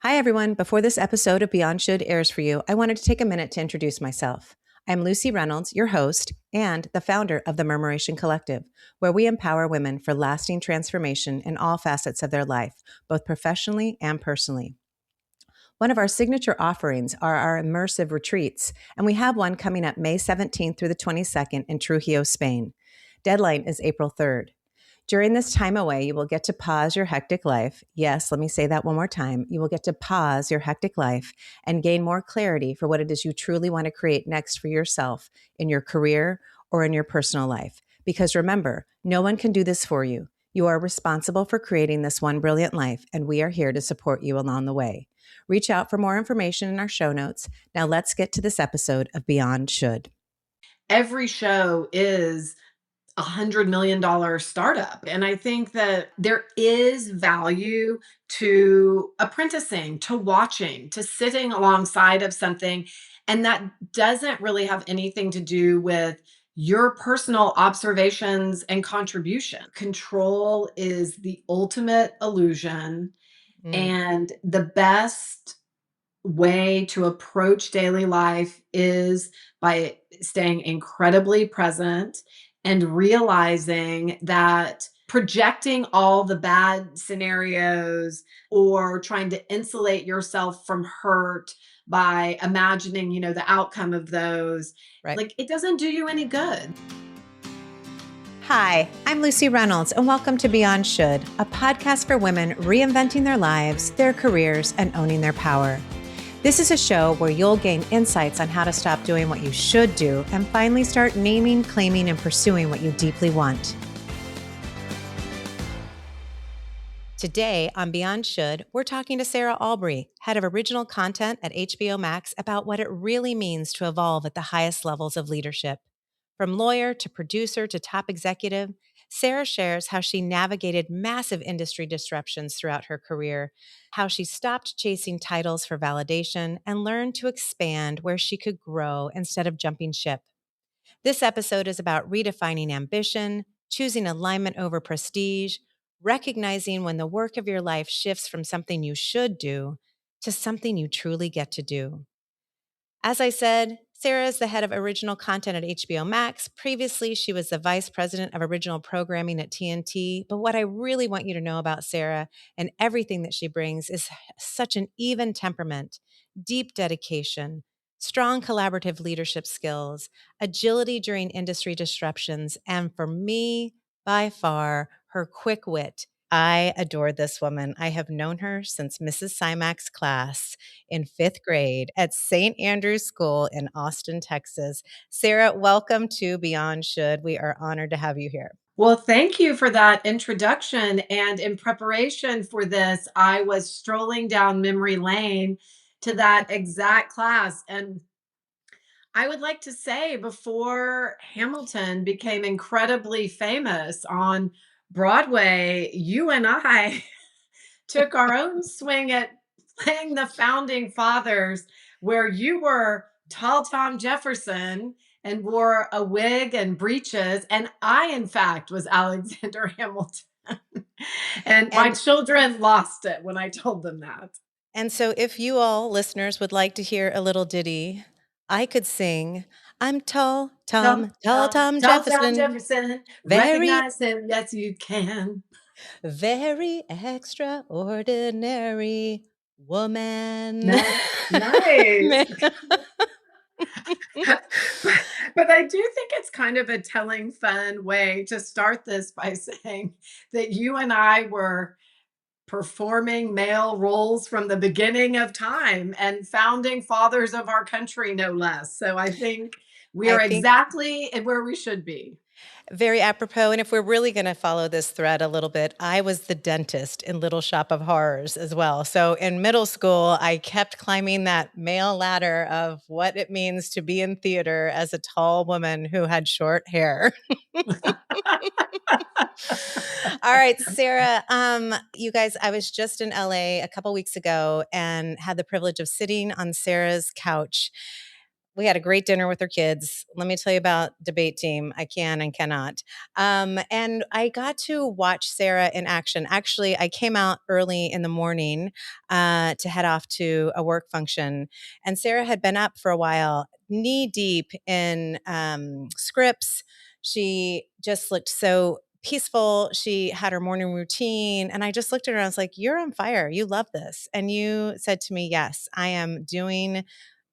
Hi, everyone. Before this episode of Beyond Should airs for you, I wanted to take a minute to introduce myself. I'm Lucy Reynolds, your host and the founder of the Murmuration Collective, where we empower women for lasting transformation in all facets of their life, both professionally and personally. One of our signature offerings are our immersive retreats, and we have one coming up May 17th through the 22nd in Trujillo, Spain. Deadline is April 3rd. During this time away, you will get to pause your hectic life. Yes, let me say that one more time. You will get to pause your hectic life and gain more clarity for what it is you truly want to create next for yourself in your career or in your personal life. Because remember, no one can do this for you. You are responsible for creating this one brilliant life, and we are here to support you along the way. Reach out for more information in our show notes. Now let's get to this episode of Beyond Should. Every show is $100 million startup. And I think that there is value to apprenticing, to watching, to sitting alongside of something. And that doesn't really have anything to do with your personal observations and contribution. Control is the ultimate illusion. Mm. And the best way to approach daily life is by staying incredibly present and realizing that projecting all the bad scenarios or trying to insulate yourself from hurt by imagining, the outcome of those, Right. like it doesn't do you any good. Hi, I'm Lucy Reynolds, and welcome to Beyond Should, a podcast for women reinventing their lives, their careers, and owning their power. This is a show where you'll gain insights on how to stop doing what you should do and finally start naming, claiming, and pursuing what you deeply want. Today on Beyond Should, we're talking to Sarah Aubrey, head of original content at HBO Max, about what it really means to evolve at the highest levels of leadership. From lawyer to producer to top executive, Sarah shares how she navigated massive industry disruptions throughout her career, how she stopped chasing titles for validation and learned to expand where she could grow instead of jumping ship. This episode is about redefining ambition, choosing alignment over prestige, recognizing when the work of your life shifts from something you should do to something you truly get to do. As I said, Sarah is the head of original content at HBO Max. Previously, she was the vice president of original programming at TNT. But what I really want you to know about Sarah and everything that she brings is such an even temperament, deep dedication, strong collaborative leadership skills, agility during industry disruptions, and for me, by far, her quick wit. I adore this woman. I have known her since Mrs. Simak's class in fifth grade at St. Andrew's School in Austin, Texas. Sarah, welcome to Beyond Should. We are honored to have you here. Well, thank you for that introduction. And in preparation for this, I was strolling down memory lane to that exact class. And I would like to say, before Hamilton became incredibly famous on Broadway, you and I took our own swing at playing the founding fathers, where you were tall Tom Jefferson and wore a wig and breeches. And I, in fact, was Alexander Hamilton. And my And children lost it when I told them that. and so if you all listeners would like to hear a little ditty, I could sing, I'm tall Tom Tall Tom Jefferson, Jefferson, very, recognize him, yes, you can. very extraordinary woman. Nice. Man. But I do think it's kind of a telling, fun way to start this by saying that you and I were performing male roles from the beginning of time and founding fathers of our country, no less. So I think we I are think exactly where we should be. very apropos. And if we're really going to follow this thread a little bit, I was the dentist in Little Shop of Horrors as well. So in middle school, I kept climbing that male ladder of what it means to be in theater as a tall woman who had short hair. All right, Sarah. You guys, I was just in LA a couple weeks ago and had the privilege of sitting on Sarah's couch We had a great dinner with her kids. Let me tell you about debate team. I can and cannot. And I got to watch Sarah in action. Actually, I came out early in the morning to head off to a work function, and Sarah had been up for a while, knee deep in scripts. She just looked so peaceful. She had her morning routine. And I just looked at her and I was like, "You're on fire. You love this." And you said to me, "Yes, I am doing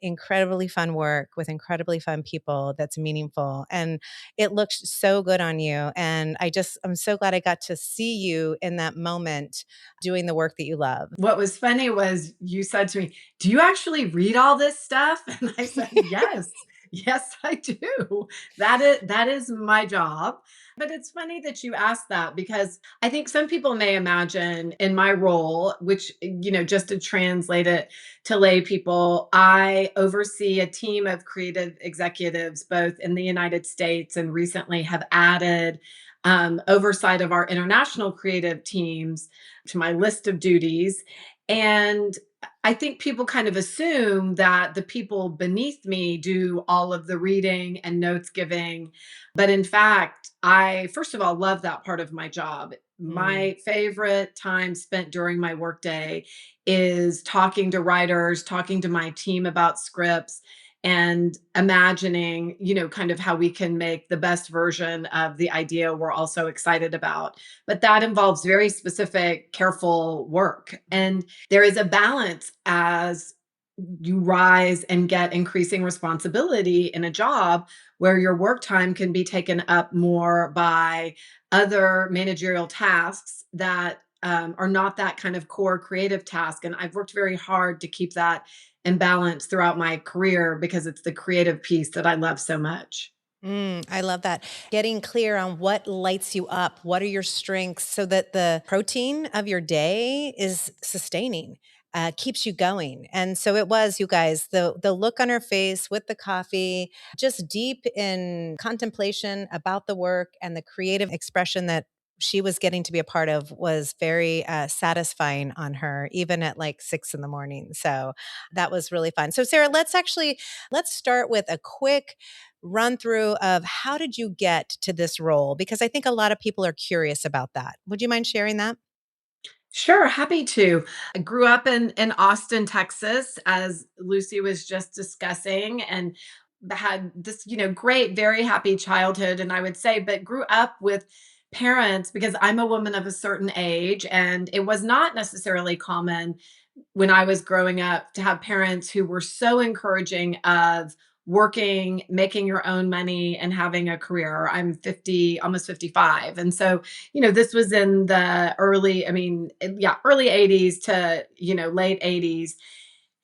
incredibly fun work with incredibly fun people that's meaningful." And it looks so good on you. And I'm so glad I got to see you in that moment doing the work that you love. What was funny was you said to me, "Do you actually read all this stuff?" And I said, "Yes. Yes, I do. That is my job." But it's funny that you asked that because I think some people may imagine in my role, which, just to translate it to lay people, I oversee a team of creative executives both in the United States and recently have added oversight of our international creative teams to my list of duties. And I think people kind of assume that the people beneath me do all of the reading and notes giving. But in fact, I, first of all, love that part of my job. Mm. My favorite time spent during my workday is talking to writers, talking to my team about scripts, and imagining, kind of how we can make the best version of the idea we're also excited about. But that involves very specific, careful work. And there is a balance as you rise and get increasing responsibility in a job where your work time can be taken up more by other managerial tasks that are not that kind of core creative task. And I've worked very hard to keep that in balance throughout my career because it's the creative piece that I love so much. I love that. Getting clear on what lights you up, what are your strengths, so that the protein of your day is sustaining, keeps you going. And so it was, you guys, the look on her face with the coffee, just deep in contemplation about the work and the creative expression that she was getting to be a part of was very satisfying on her, even at like 6 in the morning. So that was really fun. So Sarah, let's start with a quick run through of how did you get to this role? Because I think a lot of people are curious about that. Would you mind sharing that? Sure, happy to. I grew up in Austin, Texas, as Lucy was just discussing, and had this, great, very happy childhood. And I would say, but grew up with parents because I'm a woman of a certain age, and it was not necessarily common when I was growing up to have parents who were so encouraging of working, making your own money, and having a career. I'm 50, almost 55. And so, this was in the early, yeah, early 80s to, late 80s.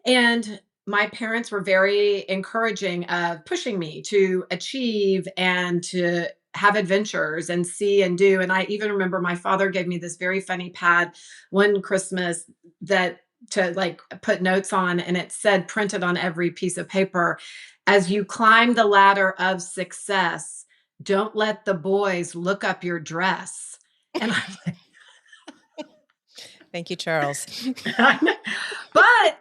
And my parents were very encouraging of pushing me to achieve and to have adventures and see and do. And I even remember my father gave me this very funny pad one Christmas that to like put notes on, and it said printed on every piece of paper, as you climb the ladder of success, don't let the boys look up your dress. And I'm Thank you, Charles. like, but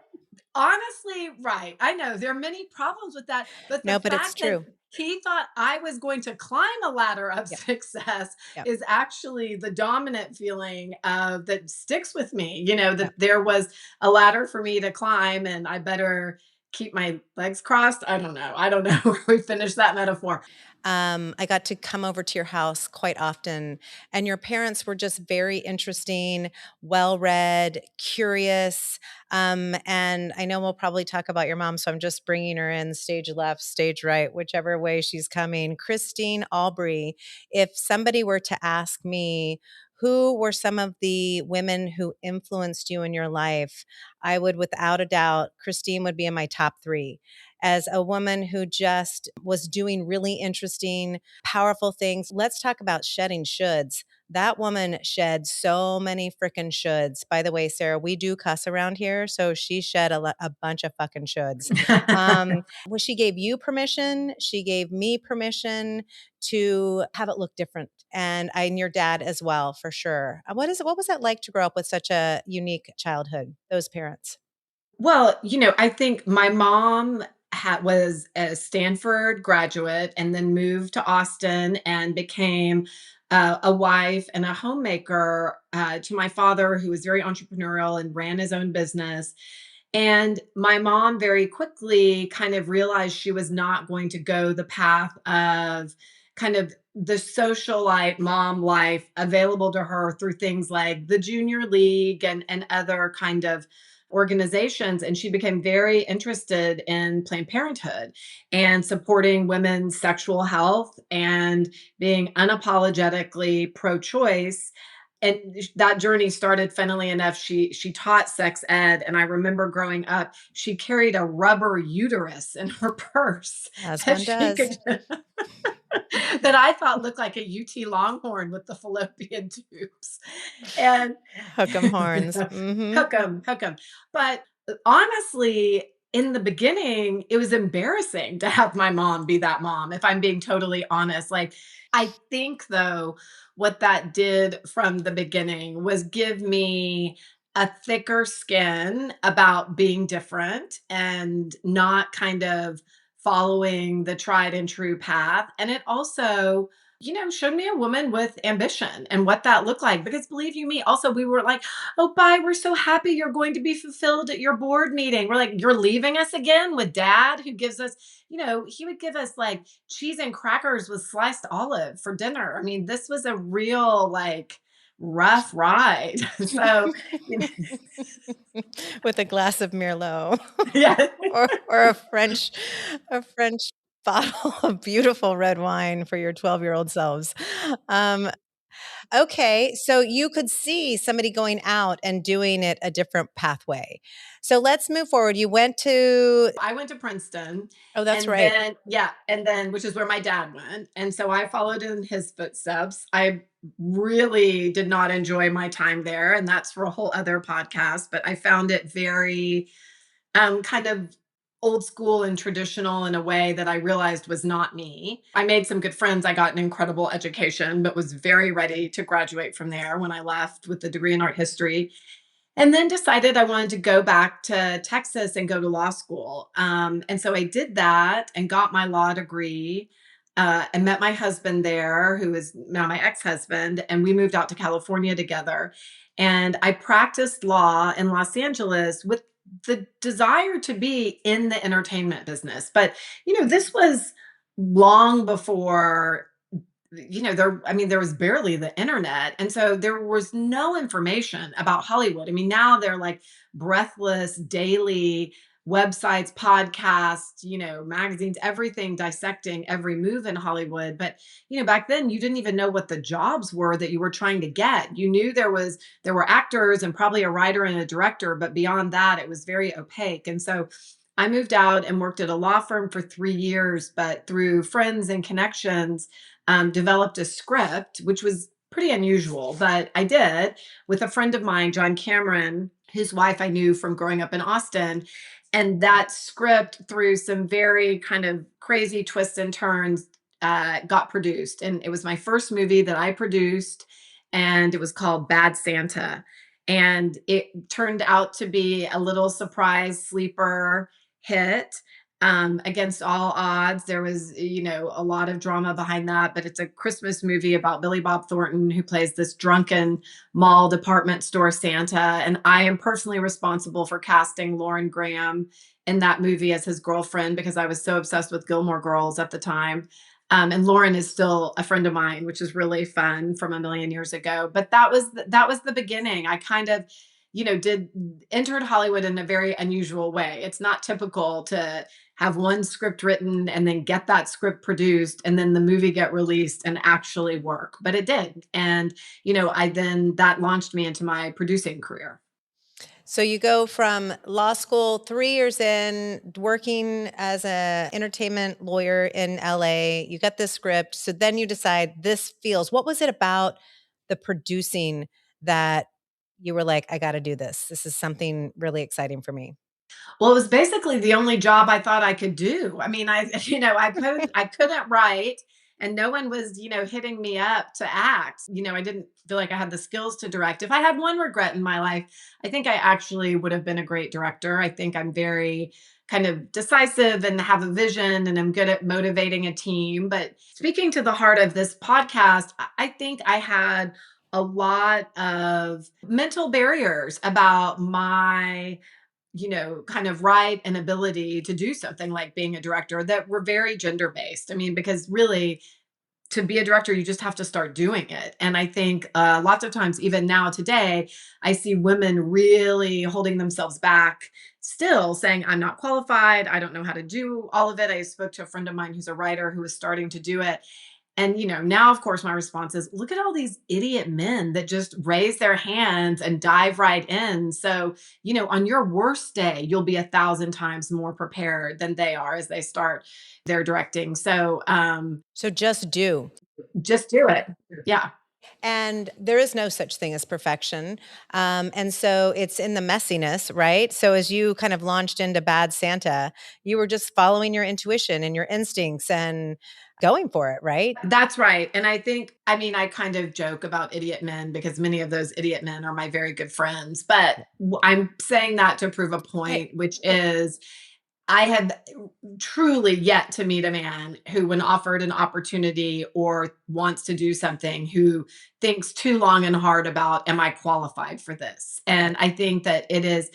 honestly, right. I know there are many problems with that, but the No, but it's fact that true. he thought I was going to climb a ladder of Yep. success Yep. is actually the dominant feeling that sticks with me. Yep. That there was a ladder for me to climb, and I better keep my legs crossed. I don't know. I don't know where we finish that metaphor. I got to come over to your house quite often, and your parents were just very interesting, well read, curious. And I know we'll probably talk about your mom, so I'm just bringing her in stage left, stage right, whichever way she's coming. Christine Aubrey, if somebody were to ask me, who were some of the women who influenced you in your life? I would, without a doubt, Christine would be in my top three as a woman who just was doing really interesting, powerful things. Let's talk about shedding shoulds. That woman shed so many freaking shoulds. By the way, Sarah, we do cuss around here, so she shed a bunch of fucking shoulds. Well, she gave you permission. She gave me permission to have it look different, and your dad as well, for sure. What was that like to grow up with such a unique childhood? Those parents. Well, I think my mom was a Stanford graduate and then moved to Austin and became a wife and a homemaker to my father, who was very entrepreneurial and ran his own business. And my mom very quickly kind of realized she was not going to go the path of kind of the socialite mom life available to her through things like the junior league and other kind of organizations. And she became very interested in Planned Parenthood and supporting women's sexual health and being unapologetically pro-choice. And that journey started, funnily enough, she taught sex ed, and I remember growing up she carried a rubber uterus in her purse As that one she does. could that I thought looked like a UT Longhorn with the fallopian tubes. And Hook 'em horns. Mhm. hook 'em. But honestly, in the beginning, it was embarrassing to have my mom be that mom, if I'm being totally honest. Like, I think though, what that did from the beginning was give me a thicker skin about being different and not kind of following the tried and true path. And it also, showed me a woman with ambition and what that looked like. Because believe you me, also, we were like, oh, bye. We're so happy you're going to be fulfilled at your board meeting. We're like, you're leaving us again with dad, who gives us, he would give us like cheese and crackers with sliced olive for dinner. I mean, this was a real, like, rough ride. So, you know, With a glass of Merlot yeah. or a French bottle of beautiful red wine for your 12-year-old selves. Um, okay, so you could see somebody going out and doing it a different pathway. So let's move forward. You went to I went to Princeton, Oh, that's and right. then yeah, and then which is where my dad went, and so I followed in his footsteps. I really did not enjoy my time there, and that's for a whole other podcast, but I found it very kind of old school and traditional in a way that I realized was not me. I made some good friends. I got an incredible education, but was very ready to graduate from there when I left with a degree in art history. And then decided I wanted to go back to Texas and go to law school. And so I did that and got my law degree and met my husband there, who is now my ex husband. And we moved out to California together. And I practiced law in Los Angeles with the desire to be in the entertainment business. But, this was long before there was barely the internet, and so there was no information about Hollywood. I mean, now they're like breathless daily websites, podcasts, magazines, everything dissecting every move in Hollywood. But, back then you didn't even know what the jobs were that you were trying to get. You knew there were actors and probably a writer and a director, but beyond that it was very opaque. And so I moved out and worked at a law firm for 3 years, but through friends and connections, developed a script, which was pretty unusual, but I did with a friend of mine, John Cameron, whose wife I knew from growing up in Austin. And that script, through some very kind of crazy twists and turns, got produced. And it was my first movie that I produced, and it was called Bad Santa. And it turned out to be a little surprise sleeper hit against all odds. There was, a lot of drama behind that, but it's a Christmas movie about Billy Bob Thornton, who plays this drunken mall department store Santa. And I am personally responsible for casting Lauren Graham in that movie as his girlfriend because I was so obsessed with Gilmore Girls at the time. And Lauren is still a friend of mine, which is really fun, from a million years ago. But that was the beginning. I kind of, did entered Hollywood in a very unusual way. It's not typical to have one script written and then get that script produced and then the movie get released and actually work. But it did. And, I then that launched me into my producing career. So you go from law school, 3 years in, working as a entertainment lawyer in LA. You got this script. So then you decide this feels what was it about the producing that you were like, "I gotta do this. This is something really exciting for me." Well, it was basically the only job I thought I could do. I mean, I I couldn't write, and no one was, hitting me up to act. I didn't feel like I had the skills to direct. If I had one regret in my life, I think I actually would have been a great director. I think I'm very kind of decisive and have a vision, and I'm good at motivating a team. But speaking to the heart of this podcast, I think I had a lot of mental barriers about my kind of right and ability to do something like being a director that were very gender based. I mean, because really, to be a director, you just have to start doing it. And I think lots of times, even now today, I see women really holding themselves back, still saying, I'm not qualified. I don't know how to do all of it. I spoke to a friend of mine who's a writer who was starting to do it. And, now, of course, my response is look at all these idiot men that just raise their hands and dive right in. So, on your worst day, you'll be 1,000 times more prepared than they are as they start their directing. So, So just do. just do it. Yeah. And there is no such thing as perfection. And so it's in the messiness, right? So as you kind of launched into Bad Santa, you were just following your intuition and your instincts and going for it, right? That's right. And I mean, I kind of joke about idiot men because many of those idiot men are my very good friends. But I'm saying that to prove a Hey, point, which is I have truly yet to meet a man who, when offered an opportunity or wants to do something, who thinks too long and hard about, am I qualified for this? And I think that it is,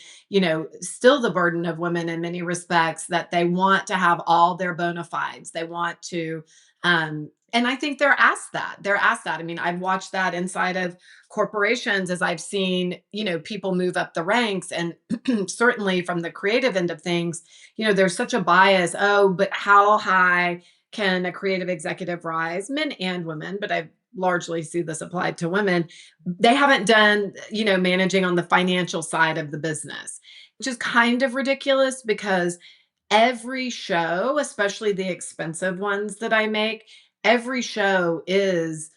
still the burden of women in many respects that they want to have all their bona fides. They want to, and I think they're asked that. They're asked that. I mean, I've watched that inside of corporations as I've seen, people move up the ranks. And certainly from the creative end of things, there's such a bias. Oh, but how high can a creative executive rise? Men and women, but I largely see this applied to women. They haven't done, managing on the financial side of the business, which is kind of ridiculous because every show, especially the expensive ones that I make, every show is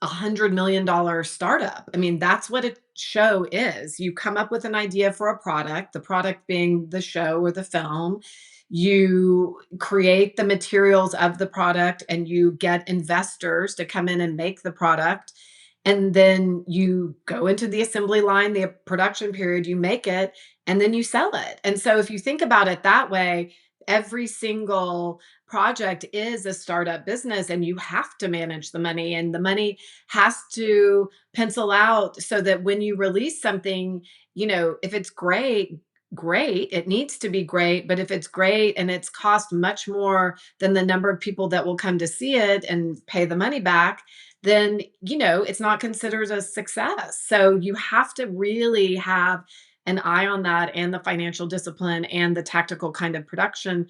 $100 million startup. I mean, that's what a show is. You come up with an idea for a product, the product being the show or the film. You create the materials of the product and you get investors to come in and make the product. And then you go into the assembly line, the production period, you make it, and then you sell it. And so if you think about it that way, every single project is a startup business and you have to manage the money, and the money has to pencil out so that when you release something, if it's great, great, it needs to be great. But if it's great and it's cost much more than the number of people that will come to see it and pay the money back, then, it's not considered a success. So you have to really have an eye on that, and the financial discipline and the tactical kind of production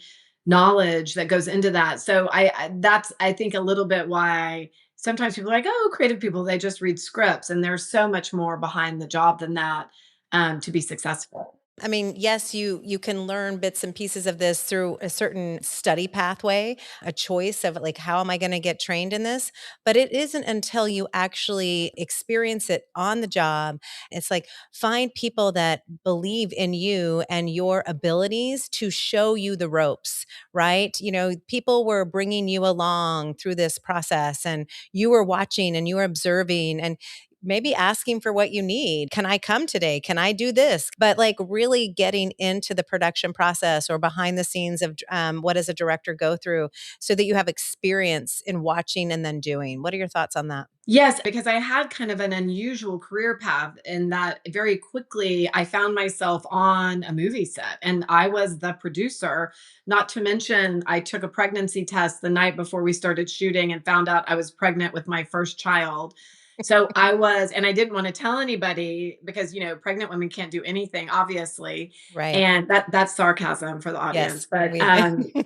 knowledge that goes into that. So that's, I think, a little bit why sometimes people are like, oh, creative people, they just read scripts, and there's so much more behind the job than that, to be successful. I mean, yes, you can learn bits and pieces of this through a certain study pathway, a choice of like, how am I going to get trained in this? But it isn't until you actually experience it on the job. It's like find people that believe in you and your abilities to show you the ropes, right? People were bringing you along through this process and you were watching and you were observing and maybe asking for what you need. Can I come today? Can I do this? But like really getting into the production process or behind the scenes of what does a director go through so that you have experience in watching and then doing. What are your thoughts on that? Yes, because I had kind of an unusual career path in that very quickly I found myself on a movie set and I was the producer. Not to mention, I took a pregnancy test the night before we started shooting and found out I was pregnant with my first child. So and I didn't want to tell anybody because, pregnant women can't do anything, obviously. Right. And that's sarcasm for the audience. Yes. But We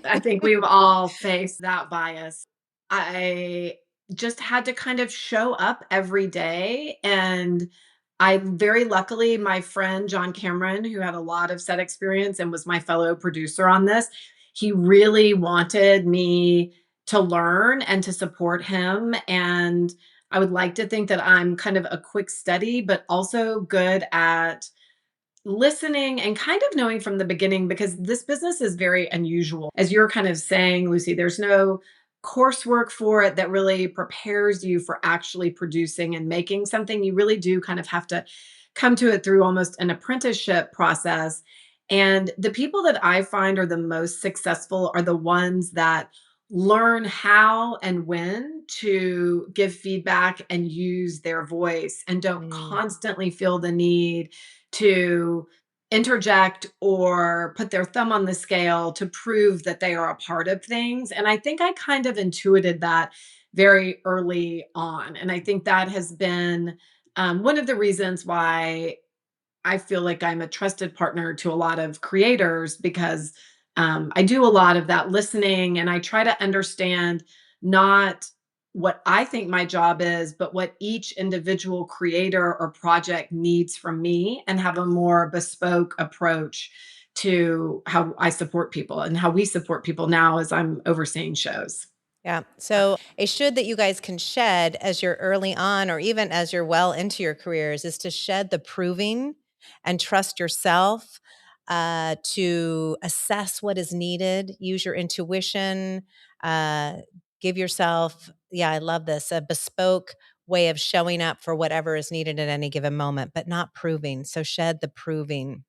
I think we've all faced that bias. I just had to kind of show up every day. And I very luckily, my friend John Cameron, who had a lot of set experience and was my fellow producer on this, he really wanted me to learn and to support him. And I would like to think that I'm kind of a quick study, but also good at listening and kind of knowing from the beginning because this business is very unusual. As you're kind of saying, Lucy, there's no coursework for it that really prepares you for actually producing and making something. You really do kind of have to come to it through almost an apprenticeship process. And the people that I find are the most successful are the ones that learn how and when to give feedback and use their voice and don't Mm, constantly feel the need to interject or put their thumb on the scale to prove that they are a part of things. And I think I kind of intuited that very early on. And I think that has been one of the reasons why I feel like I'm a trusted partner to a lot of creators because I do a lot of that listening and I try to understand not what I think my job is, but what each individual creator or project needs from me and have a more bespoke approach to how I support people and how we support people now as I'm overseeing shows. yeah. So a should that you guys can shed as you're early on, or even as you're well into your careers, is to shed the proving and trust yourself to assess what is needed, use your intuition, uh, give yourself, yeah, I love this, a bespoke way of showing up for whatever is needed at any given moment, but not proving. So shed the proving.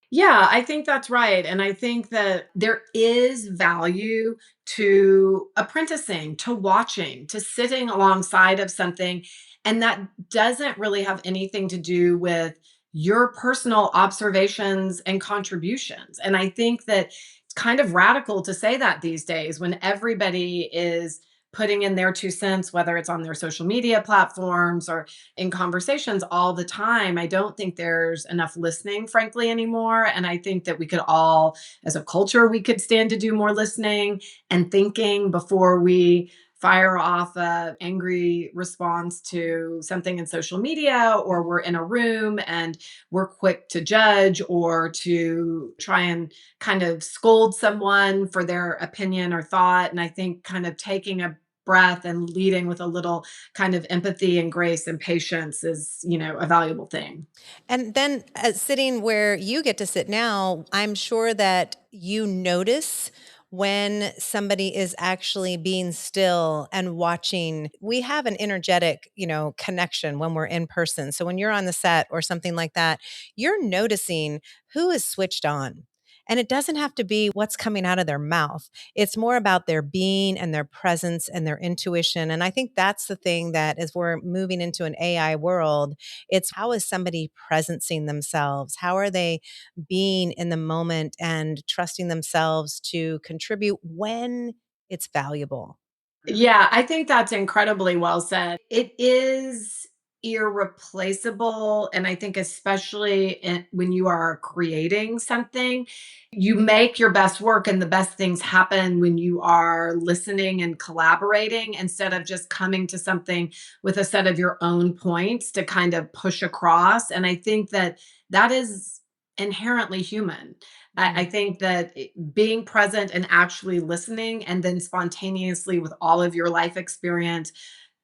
Yeah, I think that's right. And I think that there is value to apprenticing, to watching, to sitting alongside of something. And that doesn't really have anything to do with your personal observations and contributions. And I think that it's kind of radical to say that these days when everybody is putting in their 2 cents, whether it's on their social media platforms or in conversations all the time. I don't think there's enough listening, frankly, anymore. And I think that we could all, as a culture, we could stand to do more listening and thinking before we fire off a angry response to something in social media or we're in a room and we're quick to judge or to try and kind of scold someone for their opinion or thought. And I think kind of taking a breath and leading with a little kind of empathy and grace and patience is, a valuable thing. And then sitting where you get to sit now, I'm sure that you notice when somebody is actually being still and watching. We have an energetic, connection when we're in person. So when you're on the set or something like that, you're noticing who is switched on. And it doesn't have to be what's coming out of their mouth. It's more about their being and their presence and their intuition. And I think that's the thing that as we're moving into an AI world, it's how is somebody presencing themselves? How are they being in the moment and trusting themselves to contribute when it's valuable? Yeah, I think that's incredibly well said. It is irreplaceable. And I think, especially when you are creating something, you make your best work and the best things happen when you are listening and collaborating instead of just coming to something with a set of your own points to kind of push across. And I think that that is inherently human. I Mhm. think that being present and actually listening, and then spontaneously with all of your life experience,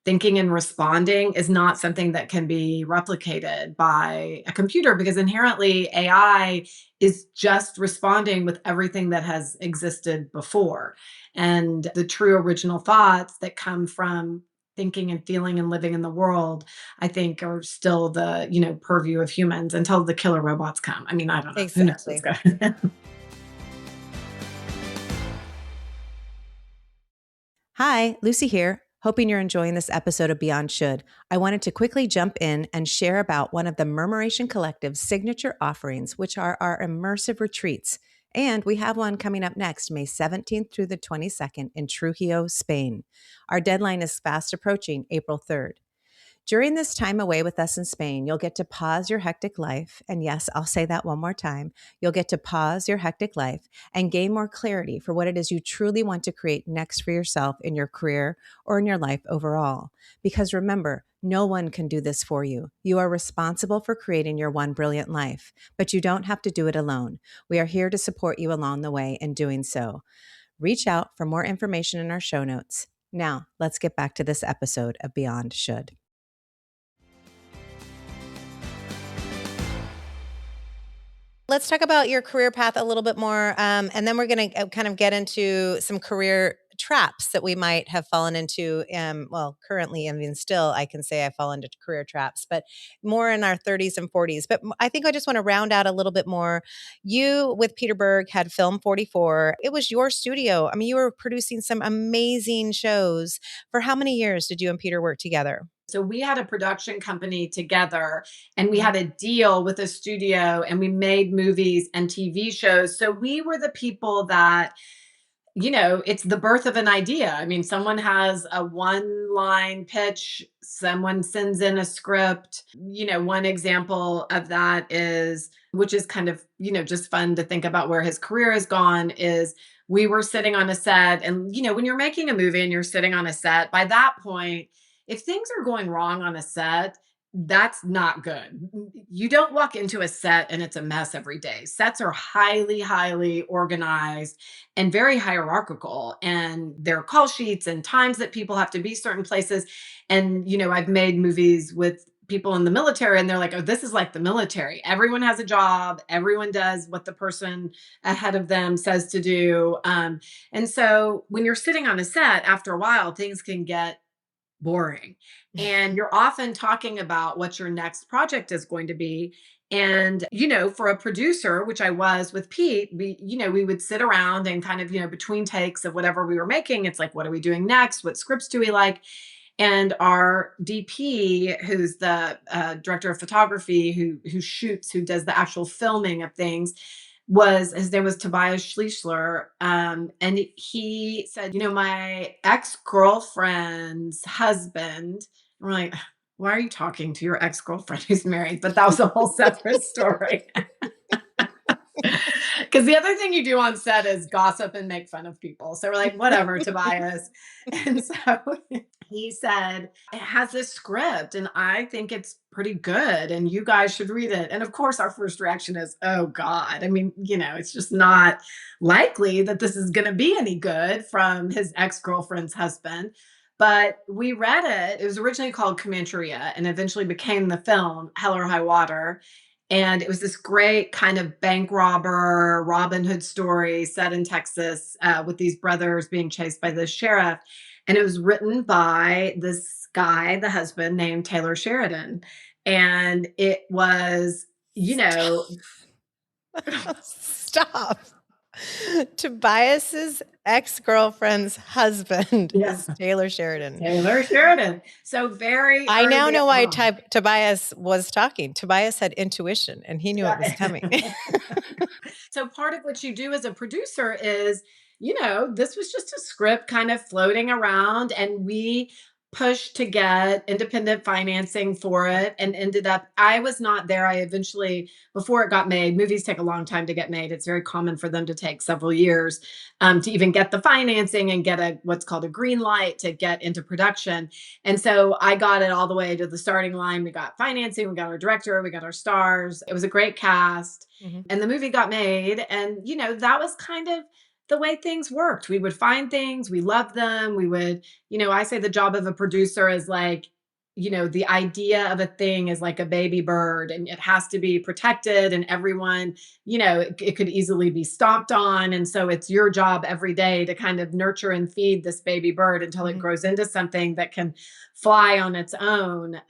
thinking and responding is not something that can be replicated by a computer because inherently AI is just responding with everything that has existed before. And the true original thoughts that come from thinking and feeling and living in the world, I think are still the, purview of humans until the killer robots come. I mean, I don't know. Who knows what's Exactly. going to Hi, Lucy here. Hoping you're enjoying this episode of Beyond Should. I wanted to quickly jump in and share about one of the Murmuration Collective's signature offerings, which are our immersive retreats. And we have one coming up next, May 17th through the 22nd in Trujillo, Spain. Our deadline is fast approaching, April 3rd. During this time away with us in Spain, you'll get to pause your hectic life. And yes, I'll say that one more time. You'll get to pause your hectic life and gain more clarity for what it is you truly want to create next for yourself in your career or in your life overall. Because remember, no one can do this for you. You are responsible for creating your one brilliant life, but you don't have to do it alone. We are here to support you along the way in doing so. Reach out for more information in our show notes. Now, let's get back to this episode of Beyond Should. Let's talk about your career path a little bit more. And then we're going to kind of get into some career traps that we might have fallen into. Well, currently, I mean, still, I can say I fall into career traps, but more in our 30s and 40s. But I think I just want to round out a little bit more. You, with Peter Berg, had Film 44. It was your studio. I mean, you were producing some amazing shows. For how many years did you and Peter work together? So we had a production company together and we Mhm. had a deal with a studio and we made movies and TV shows. So we were the people that, it's the birth of an idea. I mean, someone has a one line pitch, someone sends in a script. One example of that is, which is kind of, just fun to think about where his career has gone, is we were sitting on a set. And, when you're making a movie and you're sitting on a set, by that point, if things are going wrong on a set, that's not good. You don't walk into a set and it's a mess every day. Sets are highly, highly organized and very hierarchical. And there are call sheets and times that people have to be certain places. And, I've made movies with people in the military and they're like, oh, this is like the military. Everyone has a job, everyone does what the person ahead of them says to do. And so when you're sitting on a set, after a while, things can get boring. And you're often talking about what your next project is going to be. And, for a producer, which I was with Pete, we would sit around and kind of, between takes of whatever we were making, it's like, what are we doing next? What scripts do we like? And our DP, who's the director of photography, who shoots, who does the actual filming of things, was his name was Tobias Schliessler. And he said, my ex-girlfriend's husband. And we're like, why are you talking to your ex-girlfriend who's married? But that was a whole separate story. Because the other thing you do on set is gossip and make fun of people. So we're like, whatever, Tobias. And so he said, it has this script and I think it's pretty good and you guys should read it. And of course, our first reaction is, oh God. I mean, it's just not likely that this is going to be any good from his ex girlfriend's husband. But we read it. It was originally called Comancheria and eventually became the film Hell or High Water. And it was this great kind of bank robber, Robin Hood story set in Texas with these brothers being chased by the sheriff. And it was written by this guy, the husband, named Taylor Sheridan. And it was, Stop. Stop. Tobias's ex-girlfriend's husband yeah, is Taylor Sheridan. Taylor Sheridan. So very I now early know why on. Tobias was talking. Tobias had intuition and he knew it was Yeah. coming. So part of what you do as a producer is, this was just a script kind of floating around and we pushed to get independent financing for it and ended up, I was not there. I eventually, before it got made, movies take a long time to get made. It's very common for them to take several years to even get the financing and get what's called a green light to get into production. And so I got it all the way to the starting line. We got financing, we got our director, we got our stars. It was a great cast. Mhm. And the movie got made. And, that was kind of the way things worked. We would find things, we loved them. We would, I say the job of a producer is like, the idea of a thing is like a baby bird and it has to be protected and everyone, it could easily be stomped on. And so it's your job every day to kind of nurture and feed this baby bird until it Mhm. grows into something that can fly on its own.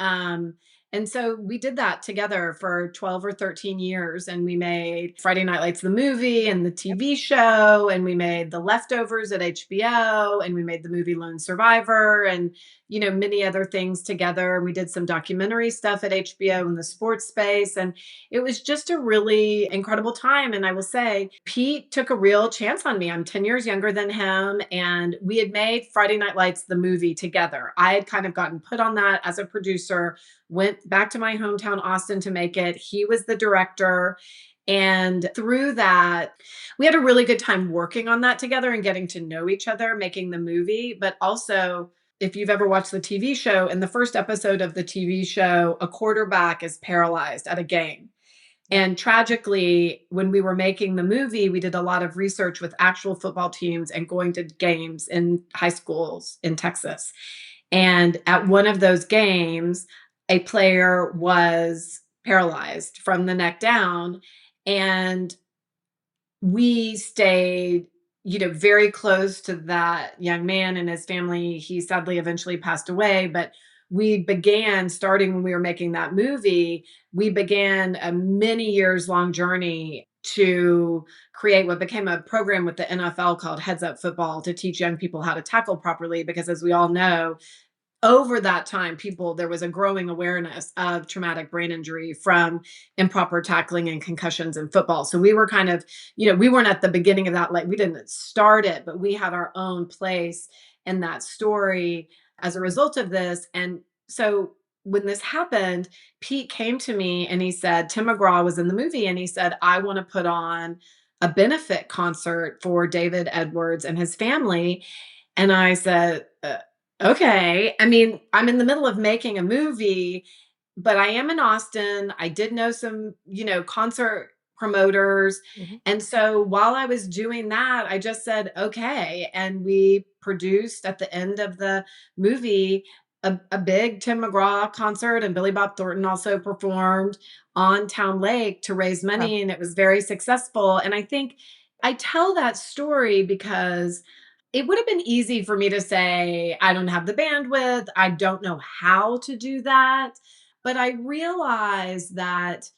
And so we did that together for 12 or 13 years. And we made Friday Night Lights, the movie and the TV show. And we made The Leftovers at HBO. And we made the movie Lone Survivor and, many other things together. And we did some documentary stuff at HBO in the sports space. And it was just a really incredible time. And I will say, Pete took a real chance on me. I'm 10 years younger than him. And we had made Friday Night Lights, the movie together. I had kind of gotten put on that as a producer, went back to my hometown, Austin, to make it. He was the director. And through that, we had a really good time working on that together and getting to know each other, making the movie. But also, if you've ever watched the TV show, in the first episode of the TV show, a quarterback is paralyzed at a game. Yep. And tragically, when we were making the movie, we did a lot of research with actual football teams and going to games in high schools in Texas. And at one of those games, a player was paralyzed from the neck down. And we stayed very close to that young man and his family. He sadly eventually passed away, but we began starting when we were making that movie, we began a many years long journey to create what became a program with the NFL called Heads Up Football to teach young people how to tackle properly. Because as we all know, over that time, there was a growing awareness of traumatic brain injury from improper tackling and concussions in football. So we were kind of, we weren't at the beginning of that, like we didn't start it, but we had our own place in that story as a result of this. And so when this happened, Pete came to me and he said, Tim McGraw was in the movie, and he said, I want to put on a benefit concert for David Edwards and his family. And I said, okay. I mean, I'm in the middle of making a movie, but I am in Austin. I did know some, concert promoters. Mhm. And so while I was doing that, I just said, okay. And we produced at the end of the movie a big Tim McGraw concert, and Billy Bob Thornton also performed on Town Lake to raise Wow. money. And it was very successful. And I think I tell that story because it would have been easy for me to say, I don't have the bandwidth. I don't know how to do that. But I realize that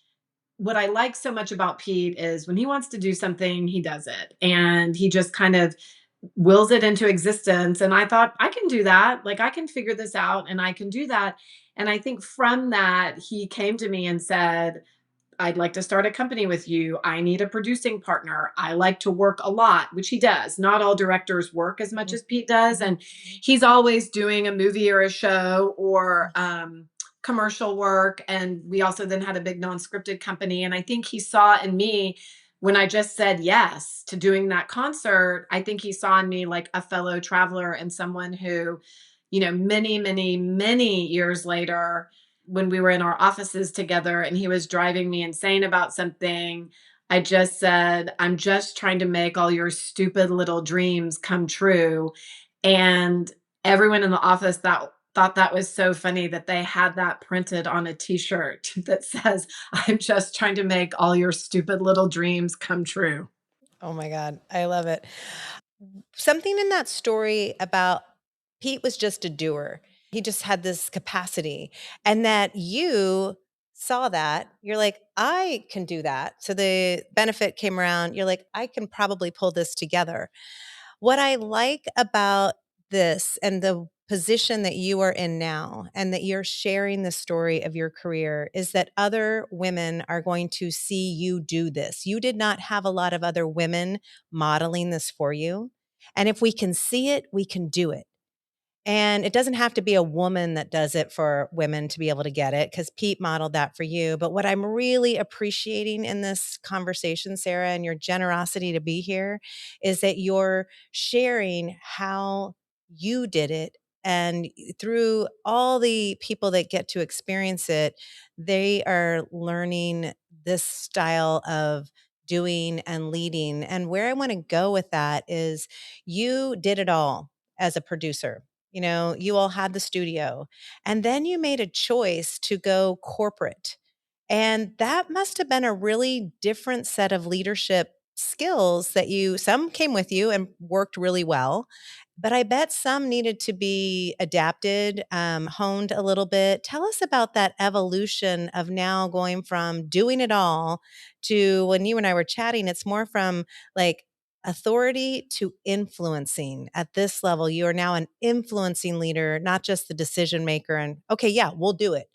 what I like so much about Pete is when he wants to do something, he does it. And he just kind of wills it into existence. And I thought, I can do that. Like, I can figure this out and I can do that. And I think from that, he came to me and said, I'd like to start a company with you. I need a producing partner. I like to work a lot, which he does. Not all directors work as much Mhm. as Pete does. Mhm. And he's always doing a movie or a show or commercial work. And we also then had a big non scripted company. And I think he saw in me, when I just said yes to doing that concert, I think he saw in me like a fellow traveler and someone who, many, many, many years later, when we were in our offices together and he was driving me insane about something, I just said, I'm just trying to make all your stupid little dreams come true. And everyone in the office thought that was so funny that they had that printed on a t-shirt that says, I'm just trying to make all your stupid little dreams come true. Oh my God. I love it. Something in that story about Pete was just a doer. He just had this capacity, and that you saw that. You're like, I can do that. So the benefit came around. You're like, I can probably pull this together. What I like about this and the position that you are in now, and that you're sharing the story of your career, is that other women are going to see you do this. You did not have a lot of other women modeling this for you. And if we can see it, we can do it. And it doesn't have to be a woman that does it for women to be able to get it, because Pete modeled that for you. But what I'm really appreciating in this conversation, Sarah, and your generosity to be here, is that you're sharing how you did it. And through all the people that get to experience it, they are learning this style of doing and leading. And where I want to go with that is, you did it all as a producer. You all had the studio, and then you made a choice to go corporate. And that must have been a really different set of leadership skills that some came with you and worked really well. But I bet some needed to be adapted, honed a little bit. Tell us about that evolution of now going from doing it all to, when you and I were chatting, it's more from like authority to influencing. At this level, you are now an influencing leader, not just the decision maker. And okay, yeah, we'll do it.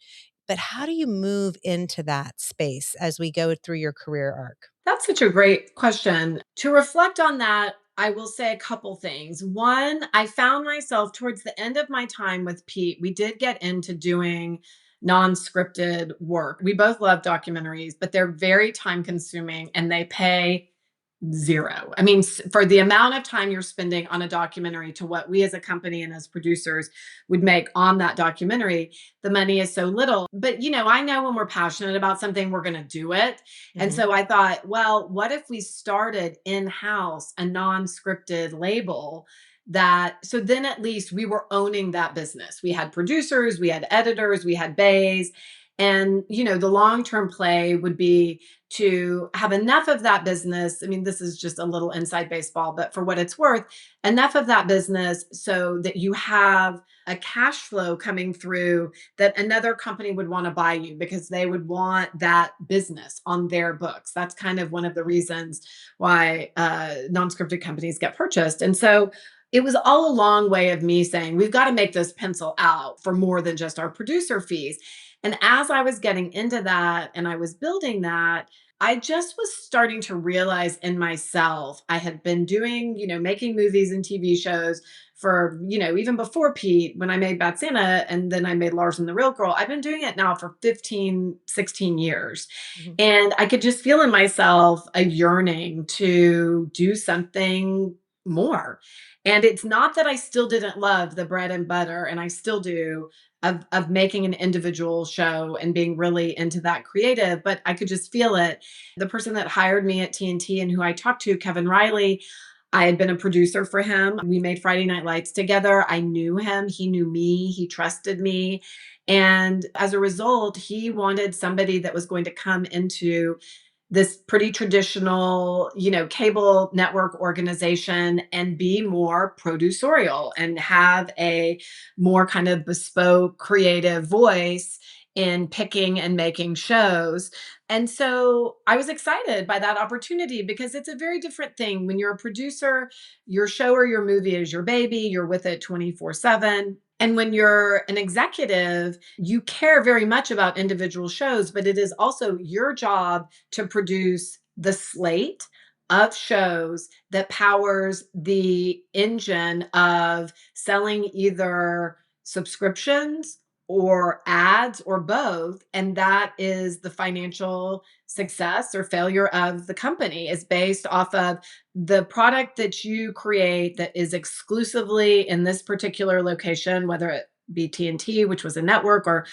But how do you move into that space as we go through your career arc? That's such a great question. To reflect on that, I will say a couple things. One, I found myself towards the end of my time with Pete, we did get into doing non scripted work. We both love documentaries, but they're very time consuming and they pay zero. I mean, for the amount of time you're spending on a documentary to what we as a company and as producers would make on that documentary, the money is so little. But, I know when we're passionate about something, we're going to do it. And Mhm. so I thought, well, what if we started in house a non scripted label? So then at least we were owning that business. We had producers, we had editors, we had bays. And, the long-term play would be to have enough of that business. I mean, this is just a little inside baseball, but for what it's worth, enough of that business so that you have a cash flow coming through that another company would want to buy you because they would want that business on their books. That's kind of one of the reasons why non-scripted companies get purchased. And so it was all a long way of me saying, we've got to make this pencil out for more than just our producer fees. And as I was getting into that and I was building that, I just was starting to realize in myself, I had been doing, making movies and TV shows for, even before Pete, when I made Bad Santa and then I made Lars and the Real Girl. I've been doing it now for 15, 16 years. Mhm. And I could just feel in myself a yearning to do something more. And it's not that I still didn't love the bread and butter, and I still do, of making an individual show and being really into that creative, but I could just feel it. The person that hired me at TNT and who I talked to, Kevin Riley, I had been a producer for him. We made Friday Night Lights together. I knew him, he knew me, he trusted me. And as a result, he wanted somebody that was going to come into this pretty traditional, cable network organization and be more producerial and have a more kind of bespoke creative voice in picking and making shows. And so I was excited by that opportunity because it's a very different thing when you're a producer. Your show or your movie is your baby, you're with it 24/7. And when you're an executive, you care very much about individual shows, but it is also your job to produce the slate of shows that powers the engine of selling either subscriptions or ads or both. And that is the financial success or failure of the company, is based off of the product that you create that is exclusively in this particular location, whether it be TNT, which was a network, or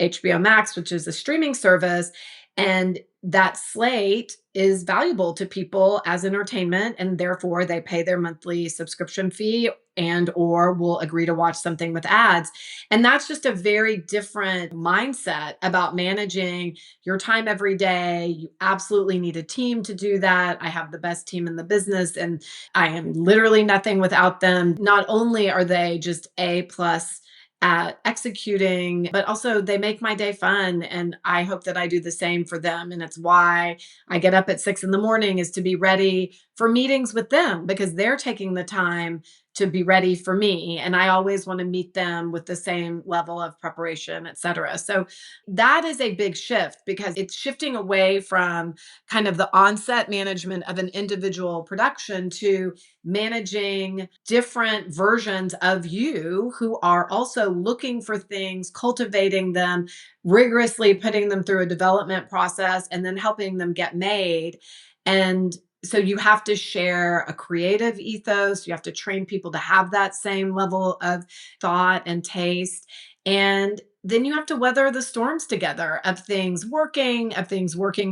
HBO Max, which is a streaming service. And that slate is valuable to people as entertainment, and therefore they pay their monthly subscription fee and or will agree to watch something with ads. And that's just a very different mindset about managing your time every day. You absolutely need a team to do that. I have the best team in the business and I am literally nothing without them. Not only are they just A plus at executing, but also they make my day fun. And I hope that I do the same for them. And it's why I get up at 6 in the morning, is to be ready for meetings with them because they're taking the time to be ready for me. And I always want to meet them with the same level of preparation, et cetera. So that is a big shift because it's shifting away from kind of the onset management of an individual production to managing different versions of you who are also looking for things, cultivating them, rigorously putting them through a development process, and then helping them get made. And so you have to share a creative ethos. You have to train people to have that same level of thought and taste. And then you have to weather the storms together of things working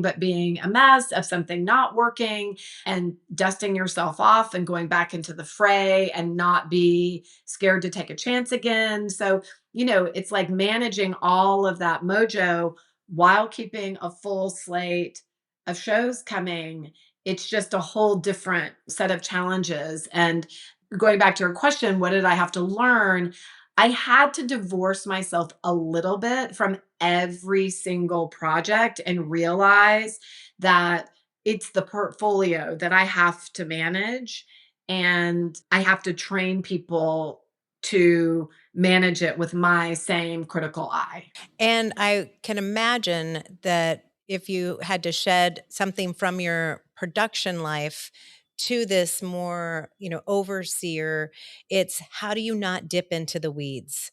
but being a mess, of something not working, and dusting yourself off and going back into the fray and not be scared to take a chance again. So, it's like managing all of that mojo while keeping a full slate of shows coming. It's just a whole different set of challenges. And going back to your question, what did I have to learn? I had to divorce myself a little bit from every single project and realize that it's the portfolio that I have to manage, and I have to train people to manage it with my same critical eye. And I can imagine that if you had to shed something from your production life to this more, overseer, it's how do you not dip into the weeds?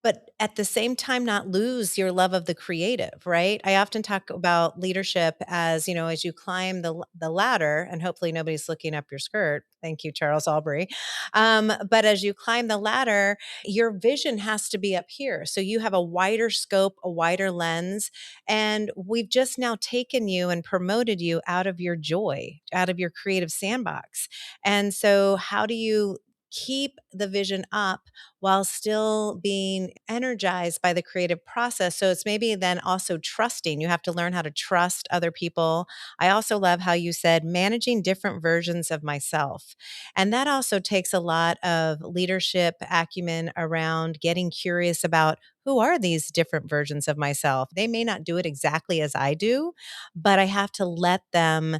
But at the same time, not lose your love of the creative, right? I often talk about leadership as, as you climb the ladder, and hopefully nobody's looking up your skirt. Thank you, Charles Aubrey. But as you climb the ladder, your vision has to be up here. So you have a wider scope, a wider lens. And we've just now taken you and promoted you out of your joy, out of your creative sandbox. And so how do you keep the vision up while still being energized by the creative process. So it's maybe then also trusting. You have to learn how to trust other people. I also love how you said managing different versions of myself. And that also takes a lot of leadership acumen around getting curious about who are these different versions of myself. They may not do it exactly as I do, but I have to let them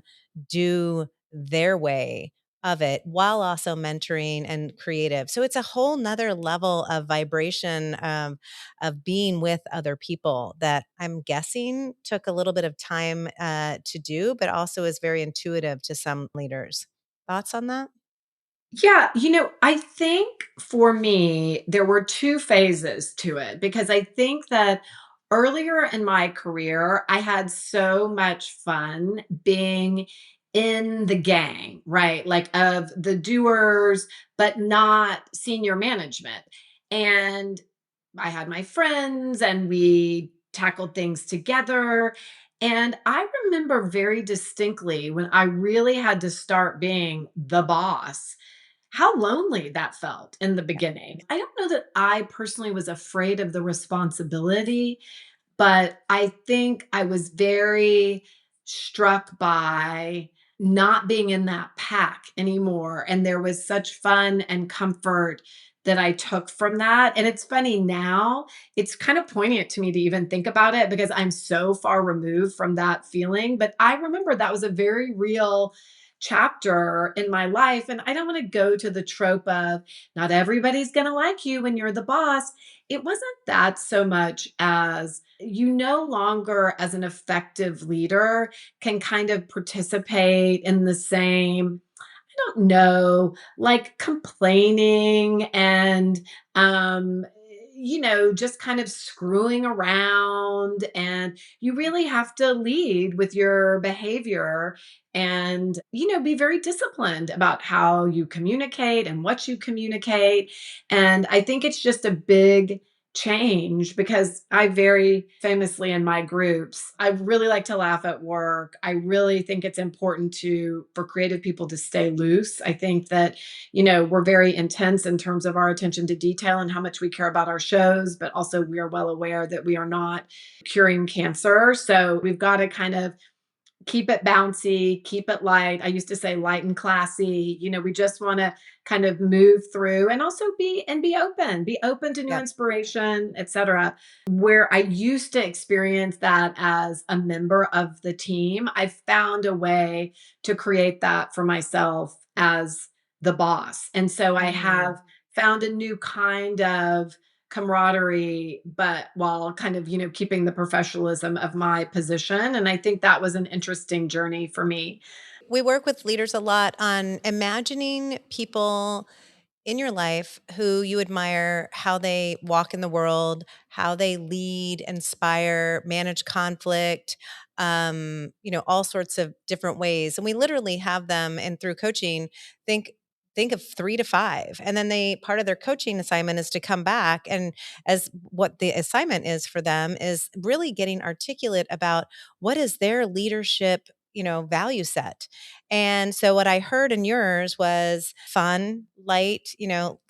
do their way of it while also mentoring and creative. So it's a whole nother level of vibration of being with other people that I'm guessing took a little bit of time to do, but also is very intuitive to some leaders. Thoughts on that? Yeah, I think for me, there were 2 phases to it because I think that earlier in my career, I had so much fun being in the gang, right? Like of the doers, but not senior management. And I had my friends and we tackled things together. And I remember very distinctly when I really had to start being the boss, how lonely that felt in the beginning. I don't know that I personally was afraid of the responsibility, but I think I was very struck by not being in that pack anymore. And there was such fun and comfort that I took from that. And it's funny now, it's kind of poignant to me to even think about it because I'm so far removed from that feeling. But I remember that was a very real chapter in my life. And I don't want to go to the trope of not everybody's going to like you when you're the boss. It wasn't that so much as you no longer, as an effective leader, can kind of participate in the same, I don't know, like complaining and, um, just kind of screwing around. And you really have to lead with your behavior and, be very disciplined about how you communicate and what you communicate. And I think it's just a big change because I very famously in my groups, I really like to laugh at work. I really think it's important to for creative people to stay loose. I think that, we're very intense in terms of our attention to detail and how much we care about our shows, but also we are well aware that we are not curing cancer. So we've got to kind of keep it bouncy, keep it light. I used to say light and classy. We just want to kind of move through and also be open to new Yep. inspiration, etc. Where I used to experience that as a member of the team, I found a way to create that for myself as the boss. And so I Mm. have found a new kind of camaraderie, but while kind of, keeping the professionalism of my position. And I think that was an interesting journey for me. We work with leaders a lot on imagining people in your life who you admire, how they walk in the world, how they lead, inspire, manage conflict, all sorts of different ways. And we literally have them, and through coaching, think of 3 to 5. And then they part of their coaching assignment is to come back, and as what the assignment is for them is really getting articulate about what is their leadership value set. And so what I heard in yours was fun, light,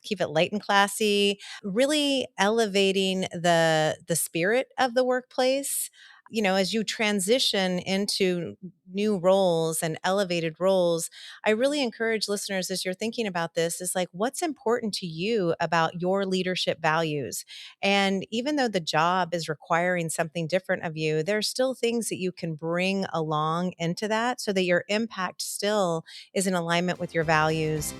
keep it light and classy, really elevating the spirit of the workplace. As you transition into new roles and elevated roles, I really encourage listeners as you're thinking about this is like what's important to you about your leadership values. And even though the job is requiring something different of you, there are still things that you can bring along into that so that your impact still is in alignment with your values.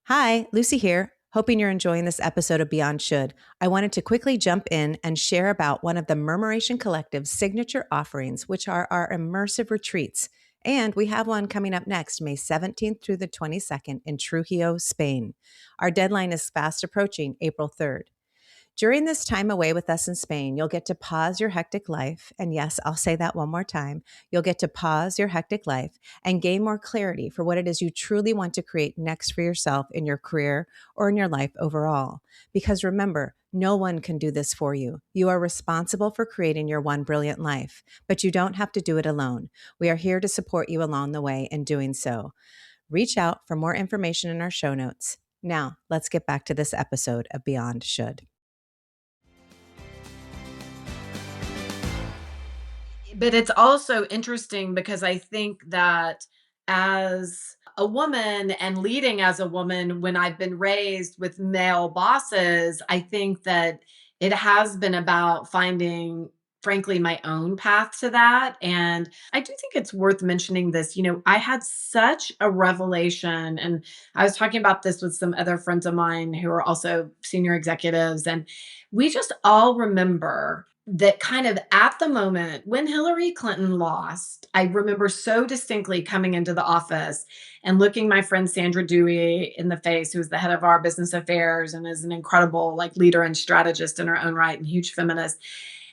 Hi, Lucy here. Hoping you're enjoying this episode of Beyond Should. I wanted to quickly jump in and share about one of the Murmuration Collective's signature offerings, which are our immersive retreats. And we have one coming up next, May 17th through the 22nd in Trujillo, Spain. Our deadline is fast approaching, April 3rd. During this time away with us in Spain, you'll get to pause your hectic life. And yes, I'll say that one more time. You'll get to pause your hectic life and gain more clarity for what it is you truly want to create next for yourself in your career or in your life overall. Because remember, No one can do this for you. You are responsible for creating your one brilliant life, but you don't have to do it alone. We are here to support you along the way in doing so. Reach out for more information in our show notes. Now, let's get back to this episode of Beyond Should. But it's also interesting because I think that as a woman and leading as a woman, when I've been raised with male bosses, I think that it has been about finding, frankly, my own path to that. And I do think it's worth mentioning this. I had such a revelation, and I was talking about this with some other friends of mine who are also senior executives. And we just all remember that kind of at the moment when Hillary Clinton lost, I remember so distinctly coming into the office and looking my friend Sandra Dewey in the face, who's the head of our business affairs and is an incredible like leader and strategist in her own right and huge feminist.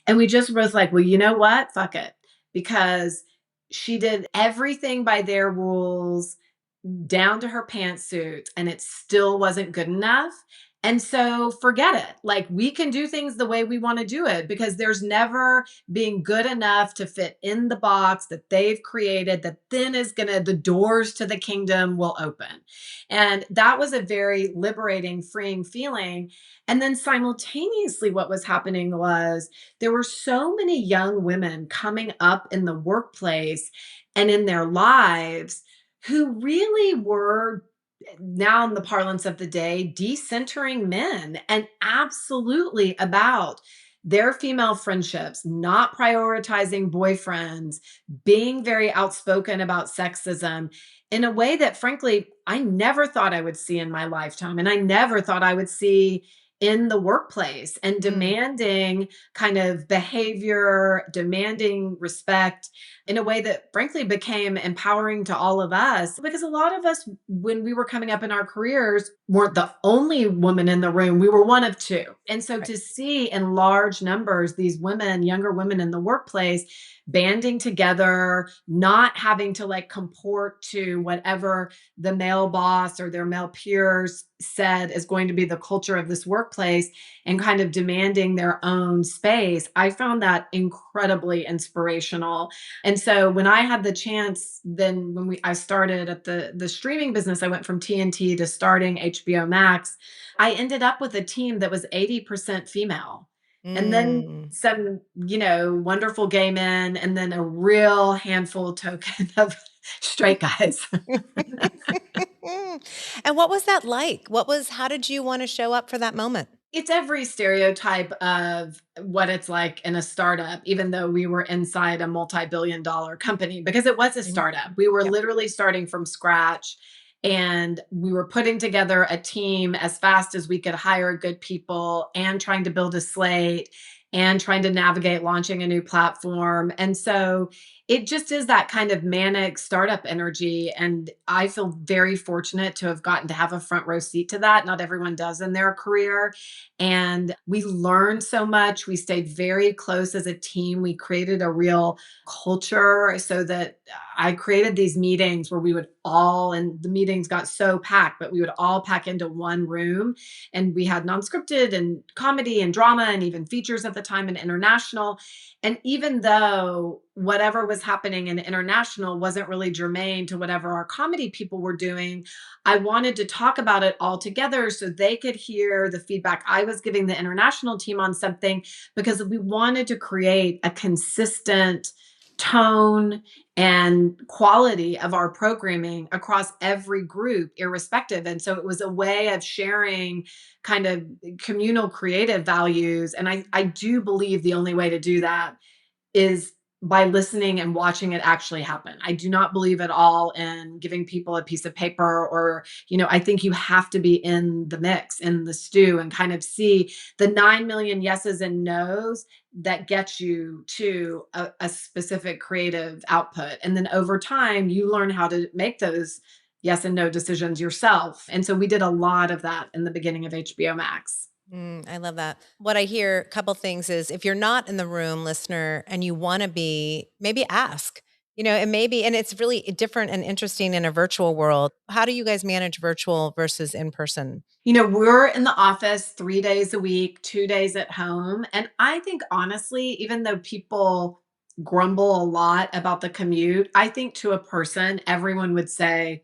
And we just was like, well, you know what? Fuck it. Because she did everything by their rules down to her pantsuit and it still wasn't good enough. And so forget it. Like we can do things the way we want to do it because there's never being good enough to fit in the box that they've created that then is going to, the doors to the kingdom will open. And that was a very liberating, freeing feeling. And then simultaneously, what was happening was there were so many young women coming up in the workplace and in their lives who really were, now in the parlance of the day, decentering men and absolutely about their female friendships, not prioritizing boyfriends, being very outspoken about sexism in a way that, frankly, I never thought I would see in my lifetime. And I never thought I would see in the workplace and Mm. demanding kind of behavior, demanding respect in a way that frankly became empowering to all of us because a lot of us when we were coming up in our careers weren't the only woman in the room, we were one of two. And so Right. to see in large numbers these women, younger women in the workplace banding together, not having to like comport to whatever the male boss or their male peers said is going to be the culture of this workplace and kind of demanding their own space, I found that incredibly inspirational. And so when I had the chance, then when I started at the streaming business, I went from TNT to starting HBO Max. I ended up with a team that was 80% female. And then Mm. some, wonderful gay men, and then a real handful token of straight guys. And what was that like? How did you want to show up for that moment? It's every stereotype of what it's like in a startup, even though we were inside a multi-billion dollar company, because it was a Mhm. startup. We were Yep. literally starting from scratch and we were putting together a team as fast as we could hire good people and trying to build a slate and trying to navigate launching a new platform. And so it just is that kind of manic startup energy. And I feel very fortunate to have gotten to have a front row seat to that. Not everyone does in their career. And we learned so much. We stayed very close as a team. We created a real culture so that I created these meetings where we would all, and the meetings got so packed, but we would all pack into one room. And we had non scripted and comedy and drama and even features at the time and international. And even though whatever was happening in international wasn't really germane to whatever our comedy people were doing, I wanted to talk about it all together so they could hear the feedback I was giving the international team on something because we wanted to create a consistent tone and quality of our programming across every group, irrespective. And so it was a way of sharing kind of communal creative values. And I do believe the only way to do that is by listening and watching it actually happen. I do not believe at all in giving people a piece of paper or, I think you have to be in the mix, in the stew, and kind of see the 9 million yeses and nos that get you to a specific creative output. And then over time, you learn how to make those yes and no decisions yourself. And so we did a lot of that in the beginning of HBO Max. I love that. What I hear, a couple things is if you're not in the room, listener, and you want to be, maybe ask. It may be, and it's really different and interesting in a virtual world. How do you guys manage virtual versus in person? We're in the office 3 days a week, 2 days at home, and I think honestly, even though people grumble a lot about the commute, I think to a person, everyone would say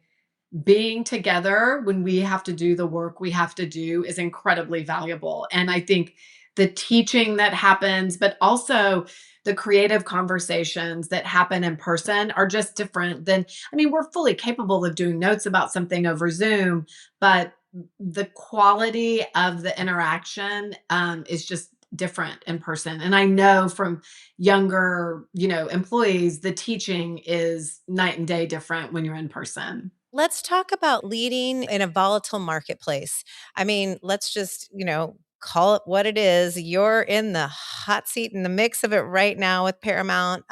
being together when we have to do the work we have to do is incredibly valuable. And I think the teaching that happens, but also the creative conversations that happen in person are just different than, I mean, we're fully capable of doing notes about something over Zoom, but the quality of the interaction is just different in person. And I know from younger, employees, the teaching is night and day different when you're in person. Let's talk about leading in a volatile marketplace. I mean, let's just, call it what it is. You're in the hot seat in the mix of it right now with Paramount.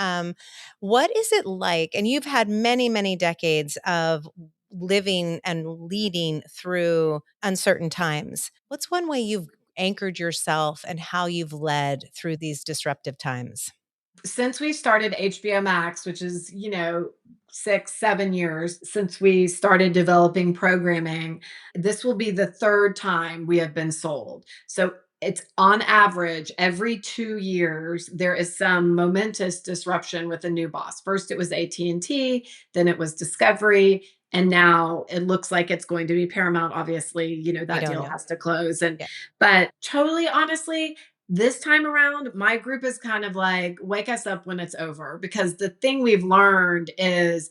What is it like? And you've had many, many decades of living and leading through uncertain times. What's one way you've anchored yourself and how you've led through these disruptive times? Since we started HBO Max, which is, 6, 7 years since we started developing programming, this will be the third time we have been sold. So it's on average every 2 years there is some momentous disruption with a new boss. First it was AT&T, then it was Discovery, and now it looks like it's going to be Paramount. Obviously, We that don't deal know. has to close. And Yeah. but totally honestly, this time around, my group is kind of like, wake us up when it's over. Because the thing we've learned is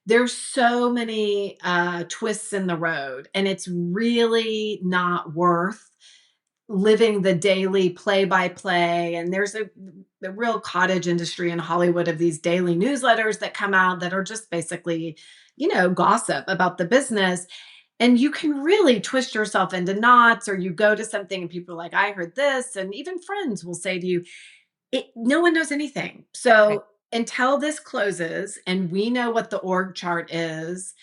there's so many twists in the road, and it's really not worth living the daily play by play. And there's a real cottage industry in Hollywood of these daily newsletters that come out that are just basically, gossip about the business. And you can really twist yourself into knots, or you go to something and people are like, I heard this. And even friends will say to you, no one knows anything. Right. So until this closes and we know what the org chart is,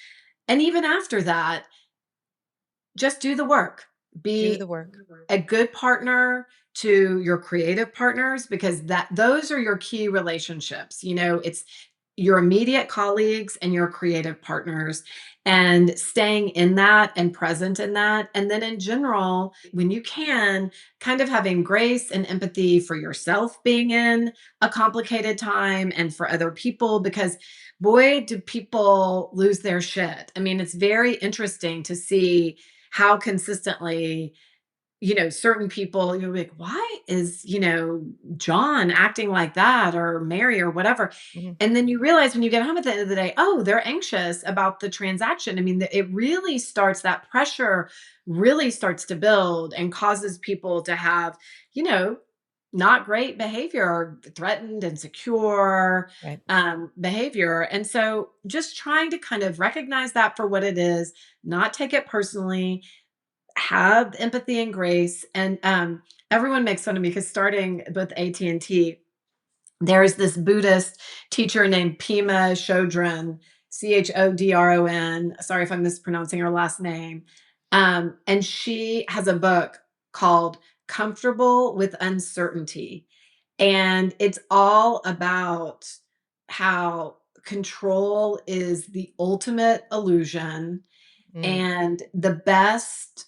and even after that, just do the work. Do Be the work. a good partner to your creative partners, because that those are your key relationships. It's your immediate colleagues and your creative partners, and staying in that and present in that. And then in general, when you can, kind of having grace and empathy for yourself being in a complicated time, and for other people, because boy, do people lose their shit. I mean, it's very interesting to see how consistently, certain people, you're like, why is, John acting like that, or Mary, or whatever. Mhm. And then you realize when you get home at the end of the day, oh, they're anxious about the transaction. I mean, it really starts, that pressure really starts to build and causes people to have, you know, not great behavior, or threatened, insecure Right. behavior. And so just trying to kind of recognize that for what it is, not take it personally, have empathy and grace. And everyone makes fun of me because starting with AT&T, there's this Buddhist teacher named Pema Chodron, Chodron. Sorry if I'm mispronouncing her last name. And she has a book called Comfortable with Uncertainty. And it's all about how control is the ultimate illusion, Mm. and the best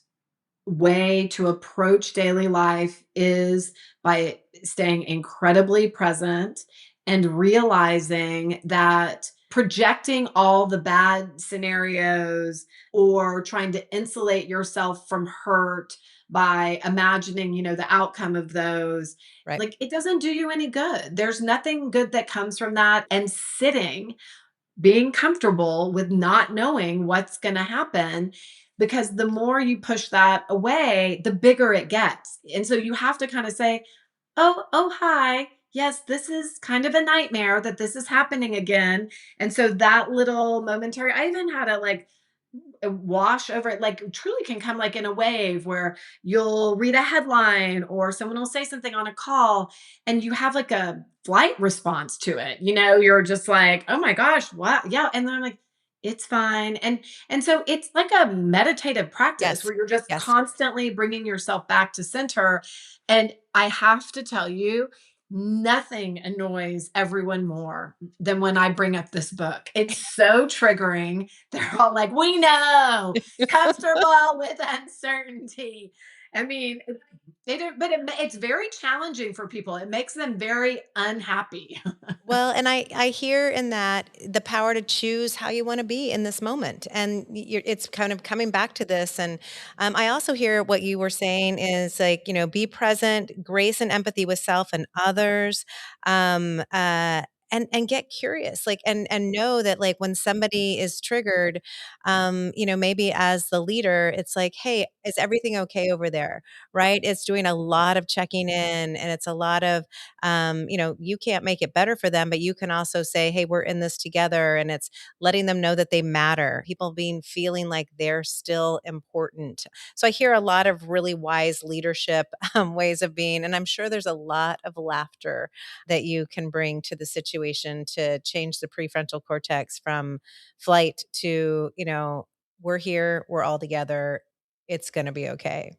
way to approach daily life is by staying incredibly present and realizing that projecting all the bad scenarios, or trying to insulate yourself from hurt by imagining, the outcome of those, Right. like, it doesn't do you any good. There's nothing good that comes from that. And sitting, being comfortable with not knowing what's going to happen, because the more you push that away, the bigger it gets. And so you have to kind of say, oh, hi. Yes, this is kind of a nightmare that this is happening again. And so that little momentary, I even had a like wash over it, like truly can come like in a wave, where you'll read a headline or someone will say something on a call, and you have like a flight response to it. You're just like, oh my gosh, what? Yeah. And then I'm like, it's fine. And so it's like a meditative practice Yes. where you're just Yes. constantly bringing yourself back to center. And I have to tell you, Nothing annoys everyone more than when I bring up this book. It's so triggering. They're all like, "We know, comfortable with uncertainty." I mean, it's very challenging for people. It makes them very unhappy. Well, and I hear in that the power to choose how you wanna be in this moment, and you're it's kind of coming back to this, and, I also hear what you were saying is, like, be present, grace and empathy with self and others, and get curious, like, and know that, like, when somebody is triggered, maybe as the leader, it's like, "Hey, is everything okay over there?" Right? It's doing a lot of checking in, and it's a lot of you can't make it better for them, but you can also say, hey, we're in this together. And it's letting them know that they matter, people being feeling like they're still important. So I hear a lot of really wise leadership ways of being. And I'm sure there's a lot of laughter that you can bring to the situation to change the prefrontal cortex from flight to, we're here, we're all together. It's going to be okay.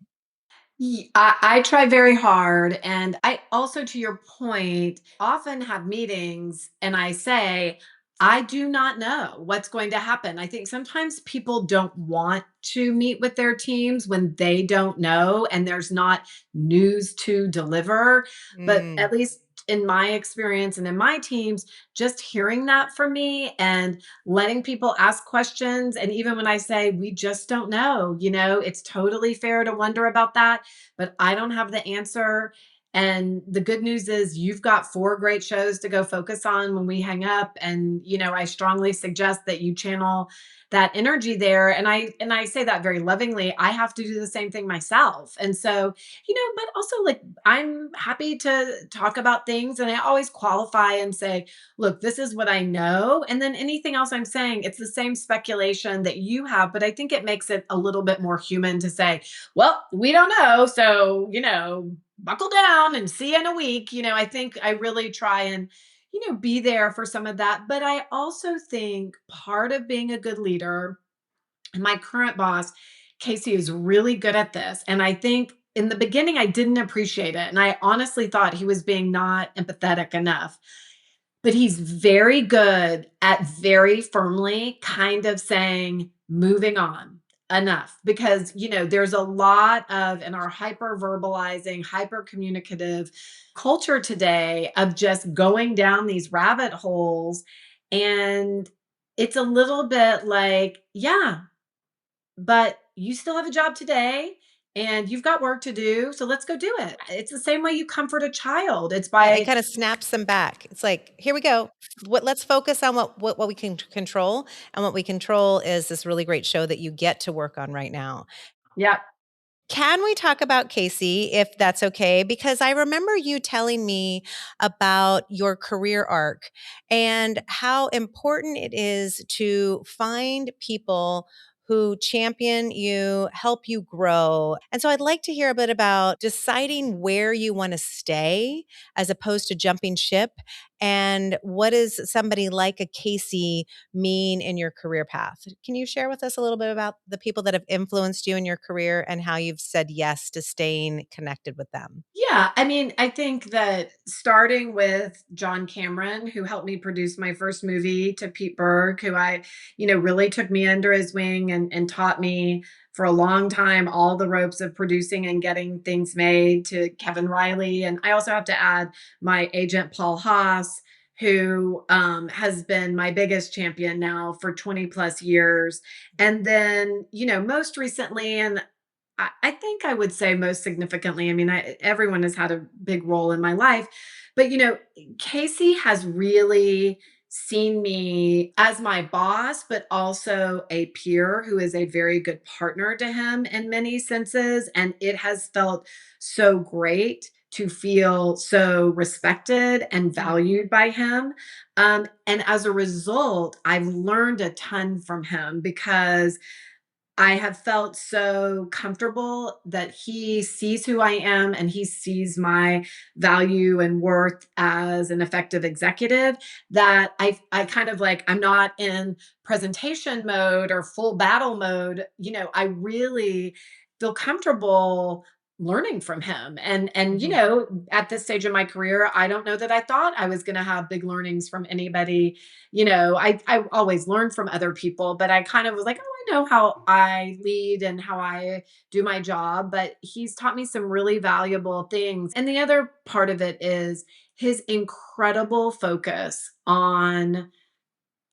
I try very hard. And I also, to your point, often have meetings and I say, I do not know what's going to happen. I think sometimes people don't want to meet with their teams when they don't know and there's not news to deliver. But Mm. at least in my experience and in my teams, just hearing that from me and letting people ask questions. And even when I say, we just don't know, it's totally fair to wonder about that, but I don't have the answer. And the good news is you've got 4 great shows to go focus on when we hang up. And, I strongly suggest that you channel that energy there. And I say that very lovingly. I have to do the same thing myself. And so, but also like I'm happy to talk about things and I always qualify and say, look, this is what I know. And then anything else I'm saying, it's the same speculation that you have, but I think it makes it a little bit more human to say, well, we don't know. So, buckle down and see you in a week. I think I really try and, be there for some of that. But I also think part of being a good leader, and my current boss, Casey, is really good at this. And I think in the beginning, I didn't appreciate it. And I honestly thought he was being not empathetic enough. But he's very good at very firmly kind of saying, moving on, enough. Because, there's a lot of, in our hyper verbalizing, hyper communicative culture today, of just going down these rabbit holes. And it's a little bit like, yeah, but you still have a job today and you've got work to do. So let's go do it. It's the same way you comfort a child. It's Yeah, it by, kinda snaps them back. It's like, "Here we go. Let's focus on what we can control, and what we control is this really great show that you get to work on right now." yeah. Can we talk about Casey, if that's okay? Because I remember you telling me about your career arc and how important it is to find people who champion you, help you grow. And so I'd like to hear a bit about deciding where you want to stay as opposed to jumping ship. And what does somebody like a Casey mean in your career path? Can you share with us a little bit about the people that have influenced you in your career and how you've said yes to staying connected with them? Yeah, I mean, I think that starting with John Cameron, who helped me produce my first movie, to Pete Berg, who really took me under his wing and taught me for a long time all the ropes of producing and getting things made, to Kevin Riley. And I also have to add my agent, Paul Haas, who has been my biggest champion now for 20 plus years. And then, most recently, and I think I would say most significantly, I mean, everyone has had a big role in my life, but Casey has really seen me as my boss, but also a peer who is a very good partner to him in many senses. And it has felt so great to feel so respected and Mm. valued by him. And as a result, I've learned a ton from him because I have felt so comfortable that he sees who I am and he sees my value and worth as an effective executive, that I kind of like, I'm not in presentation mode or full battle mode. I really feel comfortable learning from him. You Mhm. know, at this stage of my career, I don't know that I thought I was going to have big learnings from anybody. You know, I always learn from other people, but I kind of was like, oh, I know how I lead and how I do my job, but he's taught me some really valuable things. And the other part of it is his incredible focus on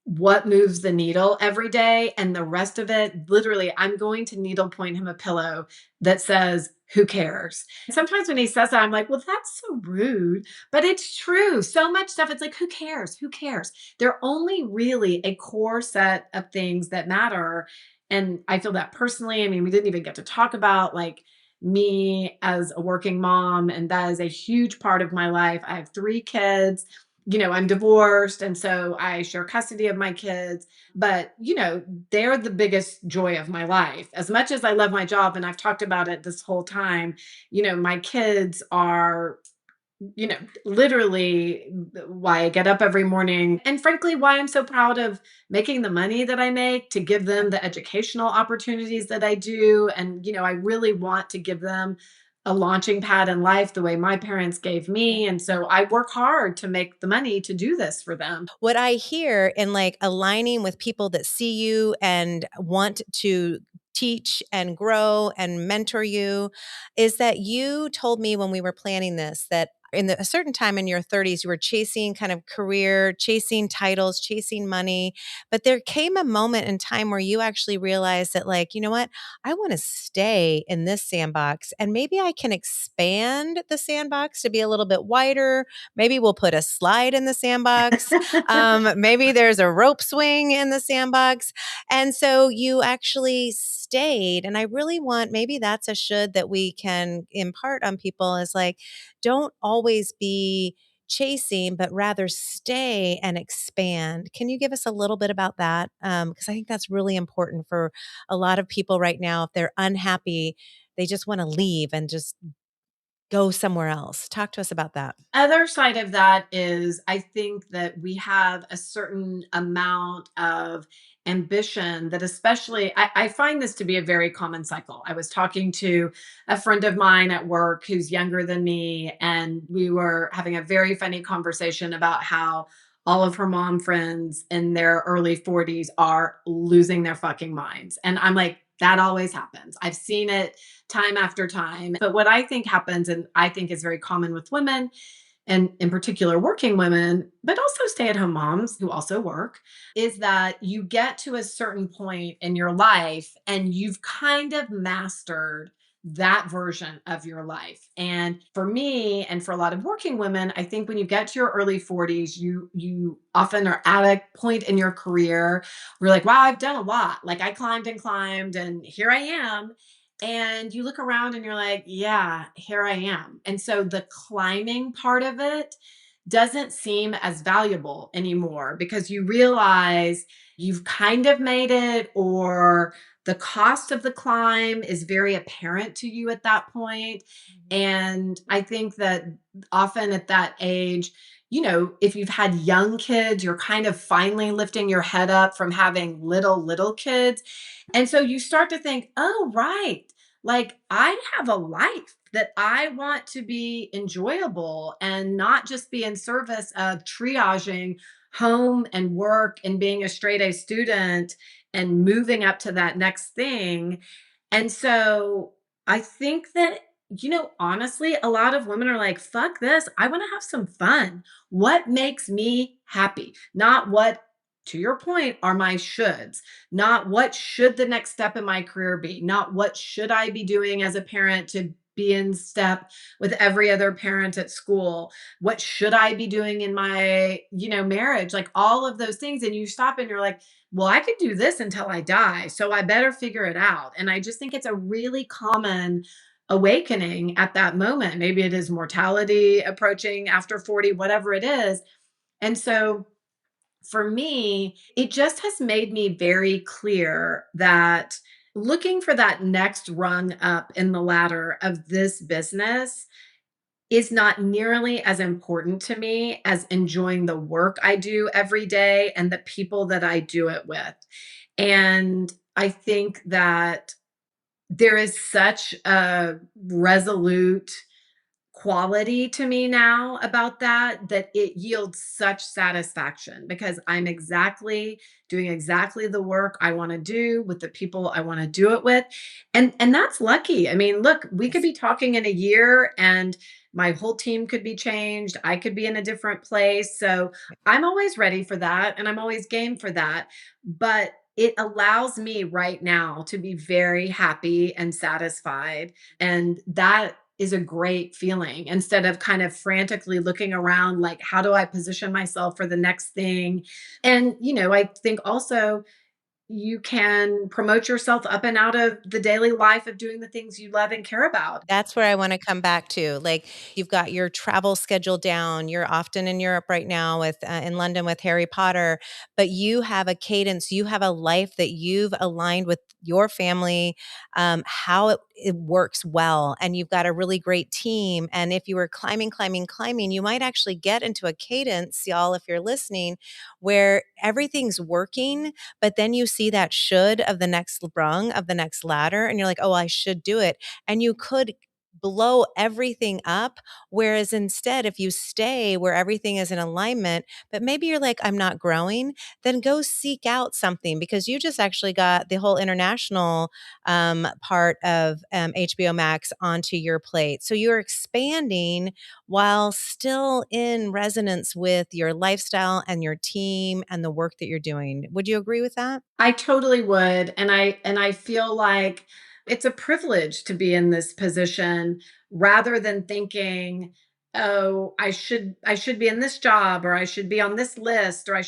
what moves the needle every day, and the rest of it, literally, I'm going to needle point him a pillow that says, "Who cares?" Sometimes when he says that, I'm like, "Well, that's so rude," but it's true. So much stuff, it's like, "Who cares? Who cares?" There are only really a core set of things that matter, and I feel that personally. I mean, we didn't even get to talk about, like, me as a working mom, and that is a huge part of my life. I have 3 kids. You know, I'm divorced, and so I share custody of my kids, but, you know, they're the biggest joy of my life. As much as I love my job, and I've talked about it this whole time, you know, my kids are, you know, literally why I get up every morning, and frankly, why I'm so proud of making the money that I make to give them the educational opportunities that I do. And, you know, I really want to give them a launching pad in life the way my parents gave Yeah. me. And so I work hard to make the money to do this for them. What I hear in like aligning with people that see you and want to teach and grow and mentor you is that you told me when we were planning this that a certain time in your 30s, you were chasing kind of career, chasing titles, chasing money. But there came a moment in time where you actually realized that, like, you know what? I want to stay in this sandbox and maybe I can expand the sandbox to be a little bit wider. Maybe we'll put a slide in the sandbox. Maybe there's a rope swing in the sandbox. And so you actually stayed. And I really want, maybe that's a should that we can impart on people is like, don't always be chasing, but rather stay and expand. Can you give us a little bit about that? Because I think that's really important for a lot of people right now. If they're unhappy, they just want to leave and just go somewhere else. Talk to us about that. Other side of that is I think that we have a certain amount of ambition that, especially, I find this to be a very common cycle. I was talking to a friend of mine at work who's younger than me, and we were having a very funny conversation about how all of her mom friends in their early 40s are losing their fucking minds. And I'm like, that always happens. I've seen it time after time. But what I think happens, and I think is very common with women, and in particular working women, but also stay at home moms who also work, is that you get to a certain point in your life and you've kind of mastered that version of your life. And for me and for a lot of working women, I think when you get to your early 40s, you often are at a point in your career where you're like, wow, I've done a lot. Like I climbed and climbed and here I am. And you look around and you're like, yeah, here I am. And so the climbing part of it doesn't seem as valuable anymore because you realize you've kind of made it, or the cost of the climb is very apparent to you at that point. And I think that often at that age, you know, if you've had young kids, you're kind of finally lifting your head up from having little kids. And so you start to think, oh, right. Like I have a life that I want to be enjoyable and not just be in service of triaging home and work and being a straight A student and moving up to that next thing. And so I think that, you know, honestly, a lot of women are like, fuck this. I want to have some fun. What makes me happy? Not what, to your point, are my shoulds, not what should the next step in my career be, not what should I be doing as a parent to be in step with every other parent at school, what should I be doing in my, you know, marriage, like all of those things. And you stop and you're like, well, I could do this until I die, so I better figure it out. And I just think it's a really common awakening at that moment. Maybe it is mortality approaching after 40, whatever it is. And so for me, it just has made me very clear that looking for that next rung up in the ladder of this business is not nearly as important to me as enjoying the work I do every day and the people that I do it with. And I think that There is such a resolute quality to me now about that it yields such satisfaction because I'm exactly doing exactly the work I want to do with the people I want to do it with. And that's lucky. I mean, look, we could Yes. be talking in a year and my whole team could be changed. I could be in a different place. So I'm always ready for that and I'm always game for that. But it allows me right now to be very happy and satisfied. And that is a great feeling instead of kind of frantically looking around like, how do I position myself for the next thing? And, I think also you can promote yourself up and out of the daily life of doing the things you love and care about. That's where I wanna come back to, like, you've got your travel schedule down, you're often in Europe right now with, in London with Harry Potter, but you have a cadence, you have a life that you've aligned with your family, how it works well, and you've got a really great team, and if you were climbing, climbing, climbing, you might actually get into a cadence, y'all, if you're listening, where everything's working, but then you see that should of the next rung of the next ladder, and you're like, "Oh, I should do it," and you could blow everything up. Whereas instead, if you stay where everything is in alignment, but maybe you're like, I'm not growing, then go seek out something because you just actually got the whole international part of HBO Max onto your plate. So you're expanding while still in resonance with your lifestyle and your team and the work that you're doing. Would you agree with that? I totally would, and I feel like it's a privilege to be in this position rather than thinking, "Oh, I should be in this job or I should be on this list or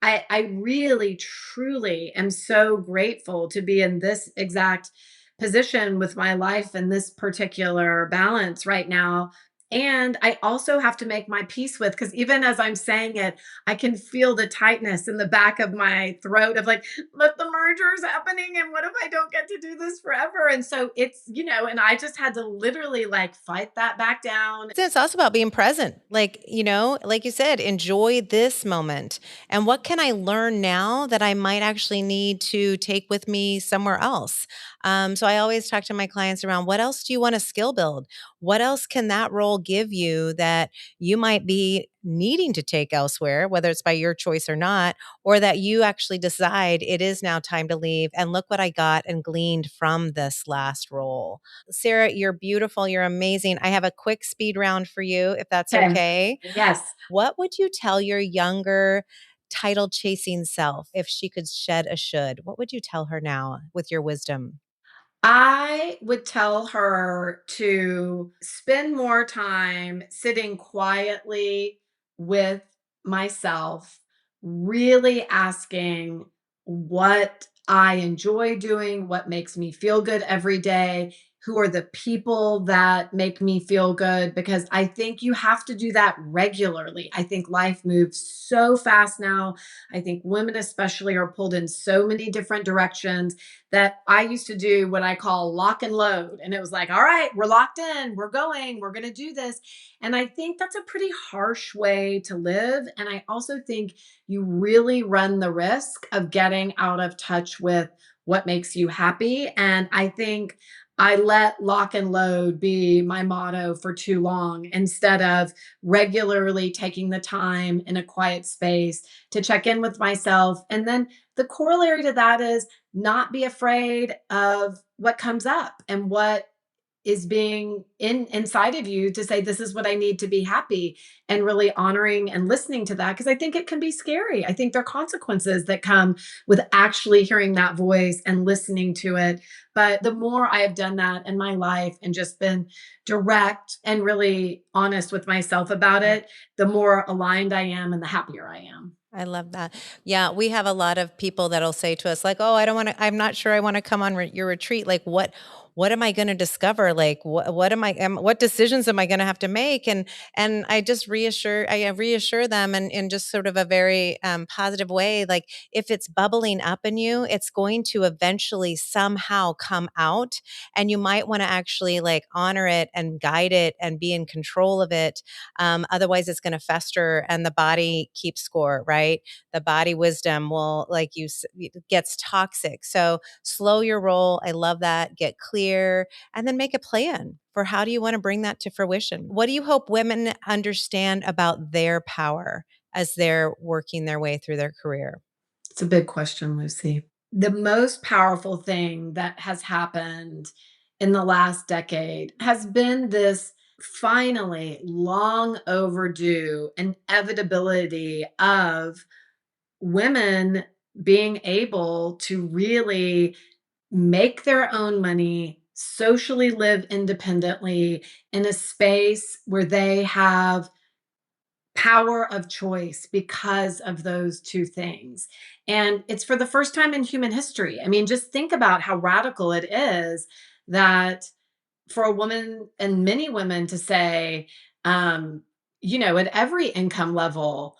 I really truly am so grateful to be in this exact position with my life and this particular balance right now. And I also have to make my peace with because even as I'm saying it, I can feel the tightness in the back of my throat of like, but the merger is happening and what if I don't get to do this forever? And so and I just had to literally like fight that back down. It's also about being present. Like, like you said, enjoy this moment. And what can I learn now that I might actually need to take with me somewhere else? So I always talk to my clients around what else do you want to skill build? What else can that role give you that you might be needing to take elsewhere, whether it's by your choice or not, or that you actually decide it is now time to leave and look what I got and gleaned from this last role. Sarah, you're beautiful. You're amazing. I have a quick speed round for you, if that's Okay. okay. Yes. What would you tell your younger title chasing self if she could shed a should? What would you tell her now with your wisdom? I would tell her to spend more time sitting quietly with myself, really asking what I enjoy doing, what makes me feel good every day, who are the people that make me feel good, because I think you have to do that regularly. I think life moves so fast now. I think women, especially, are pulled in so many different directions that I used to do what I call lock and load. And it was like, all right, we're locked in, we're going, we're going to do this. And I think that's a pretty harsh way to live. And I also think you really run the risk of getting out of touch with what makes you happy. And I think I let lock and load be my motto for too long instead of regularly taking the time in a quiet space to check in with myself. And then the corollary to that is not be afraid of what comes up and what is being inside of you to say this is what I need to be happy, and really honoring and listening to that because I think it can be scary. I think there are consequences that come with actually hearing that voice and listening to it. But the more I have done that in my life and just been direct and really honest with myself about it, the more aligned I am and the happier I am. I love that. Yeah, we have a lot of people that'll say to us like, "Oh, I don't wanna I'm not sure I wanna come on your retreat. Like, what am I gonna discover? Like, what decisions am I gonna have to make?" And I reassure them in just sort of a very, positive way, like, if it's bubbling up in you, it's going to eventually somehow come out, and you might wanna actually, like, honor it and guide it and be in control of it. Otherwise, it's going to fester and the body keeps score, right? The body wisdom will, like it gets toxic. So slow your roll. I love that. Get clear fear, and then make a plan for how do you want to bring that to fruition. What do you hope women understand about their power as they're working their way through their career? It's a big question, Lucy. The most powerful thing that has happened in the last decade has been this finally long overdue inevitability of women being able to really make their own money, socially live independently in a space where they have power of choice because of those two things. And it's for the first time in human history. I mean, just think about how radical it is that for a woman and many women to say, um, at every income level,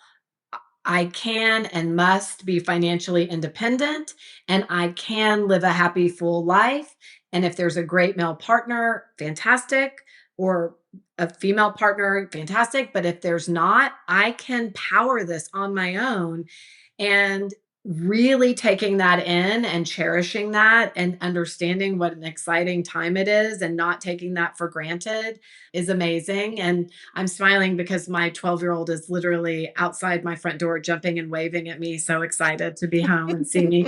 I can and must be financially independent, and I can live a happy, full life. And if there's a great male partner, fantastic, or a female partner, fantastic. But if there's not, I can power this on my own. And really taking that in and cherishing that and understanding what an exciting time it is and not taking that for granted is amazing. And I'm smiling because my 12-year-old is literally outside my front door jumping and waving at me, so excited to be home and see me.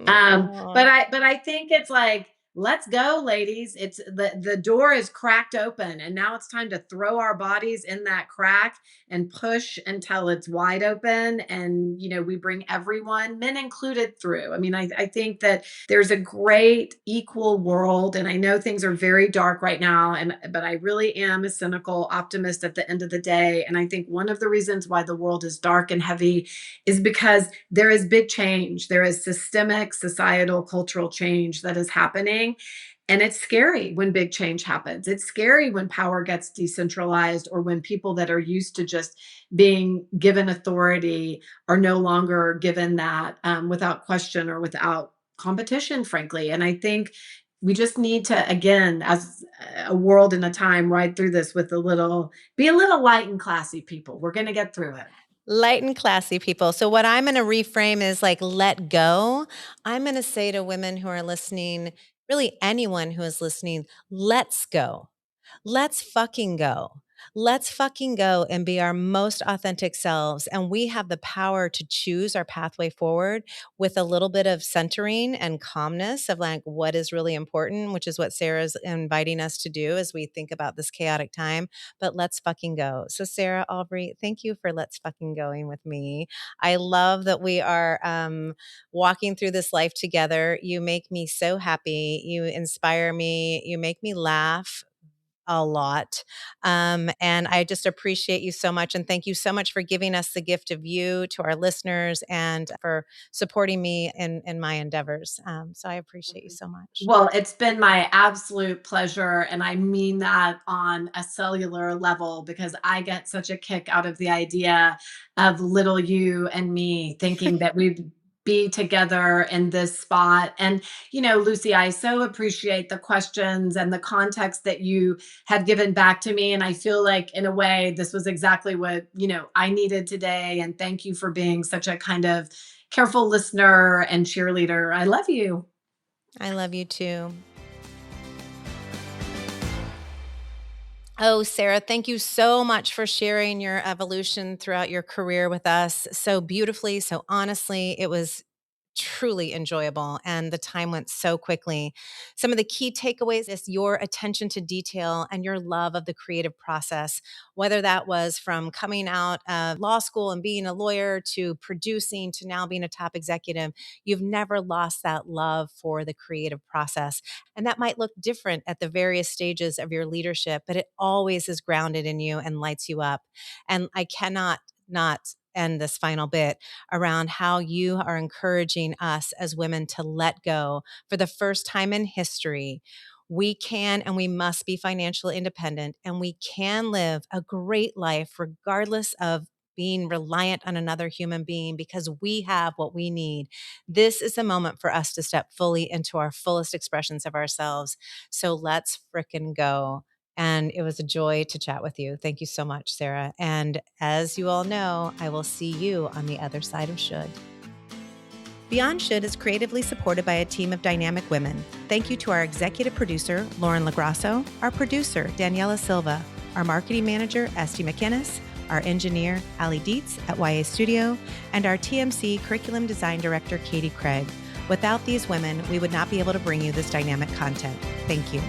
Aw. But I think it's like, let's go, ladies. It's the door is cracked open, and now it's time to throw our bodies in that crack and push until it's wide open. And we bring everyone, men included, through. I mean, I think that there's a great equal world, and I know things are very dark right now, but I really am a cynical optimist at the end of the day. And I think one of the reasons why the world is dark and heavy is because there is big change. There is systemic, societal, cultural change that is happening. And it's scary when big change happens. It's scary when power gets decentralized or when people that are used to just being given authority are no longer given that without question or without competition, frankly. And I think we just need to, again, as a world and a time, ride through this with be a little light and classy, people. We're going to get through it. Light and classy people. So, what I'm going to reframe is like, let go. I'm going to say to women who are listening, really anyone who is listening, let's go. Let's fucking go. Let's fucking go and be our most authentic selves. And we have the power to choose our pathway forward with a little bit of centering and calmness of like what is really important, which is what Sarah's inviting us to do as we think about this chaotic time. But let's fucking go. So, Sarah, Aubrey, thank you for let's fucking going with me. I love that we are walking through this life together. You make me so happy. You inspire me. You make me laugh a lot. And I just appreciate you so much. And thank you so much for giving us the gift of you to our listeners and for supporting me in my endeavors. So I appreciate you so much. Well, it's been my absolute pleasure. And I mean that on a cellular level because I get such a kick out of the idea of little you and me thinking that we'd be together in this spot. And, Lucy, I so appreciate the questions and the context that you have given back to me. And I feel like, in a way, this was exactly what, I needed today. And thank you for being such a kind of careful listener and cheerleader. I love you. I love you too. Oh, Sarah, thank you so much for sharing your evolution throughout your career with us so beautifully, so honestly. It was truly enjoyable and the time went so quickly. Some of the key takeaways is your attention to detail and your love of the creative process, whether that was from coming out of law school and being a lawyer to producing to now being a top executive. You've never lost that love for the creative process. And that might look different at the various stages of your leadership, but it always is grounded in you and lights you up. And I cannot not end this final bit around how you are encouraging us as women to let go for the first time in history. We can and we must be financially independent, and we can live a great life regardless of being reliant on another human being because we have what we need. This is the moment for us to step fully into our fullest expressions of ourselves. So let's frickin' go. And it was a joy to chat with you. Thank you so much, Sarah. And as you all know, I will see you on the other side of Should. Beyond Should is creatively supported by a team of dynamic women. Thank you to our executive producer, Lauren Lagrasso, our producer, Daniela Silva, our marketing manager, Esty McInnes, our engineer, Ali Dietz at YA Studio, and our TMC curriculum design director, Katie Craig. Without these women, we would not be able to bring you this dynamic content. Thank you.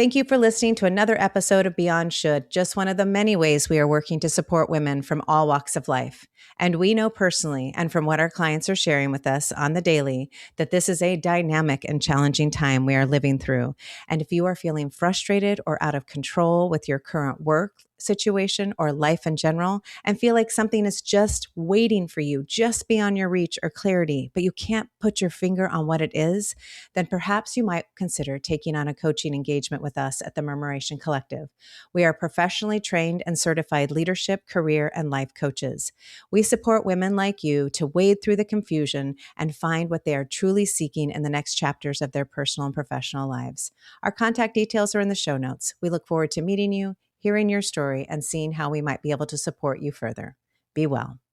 Thank you for listening to another episode of Beyond Should, just one of the many ways we are working to support women from all walks of life. And we know personally, and from what our clients are sharing with us on the daily, that this is a dynamic and challenging time we are living through. And if you are feeling frustrated or out of control with your current work situation or life in general, and feel like something is just waiting for you, just beyond your reach or clarity, but you can't put your finger on what it is, then perhaps you might consider taking on a coaching engagement with us at the Murmuration Collective. We are professionally trained and certified leadership, career, and life coaches. We support women like you to wade through the confusion and find what they are truly seeking in the next chapters of their personal and professional lives. Our contact details are in the show notes. We look forward to meeting you, hearing your story, and seeing how we might be able to support you further. Be well.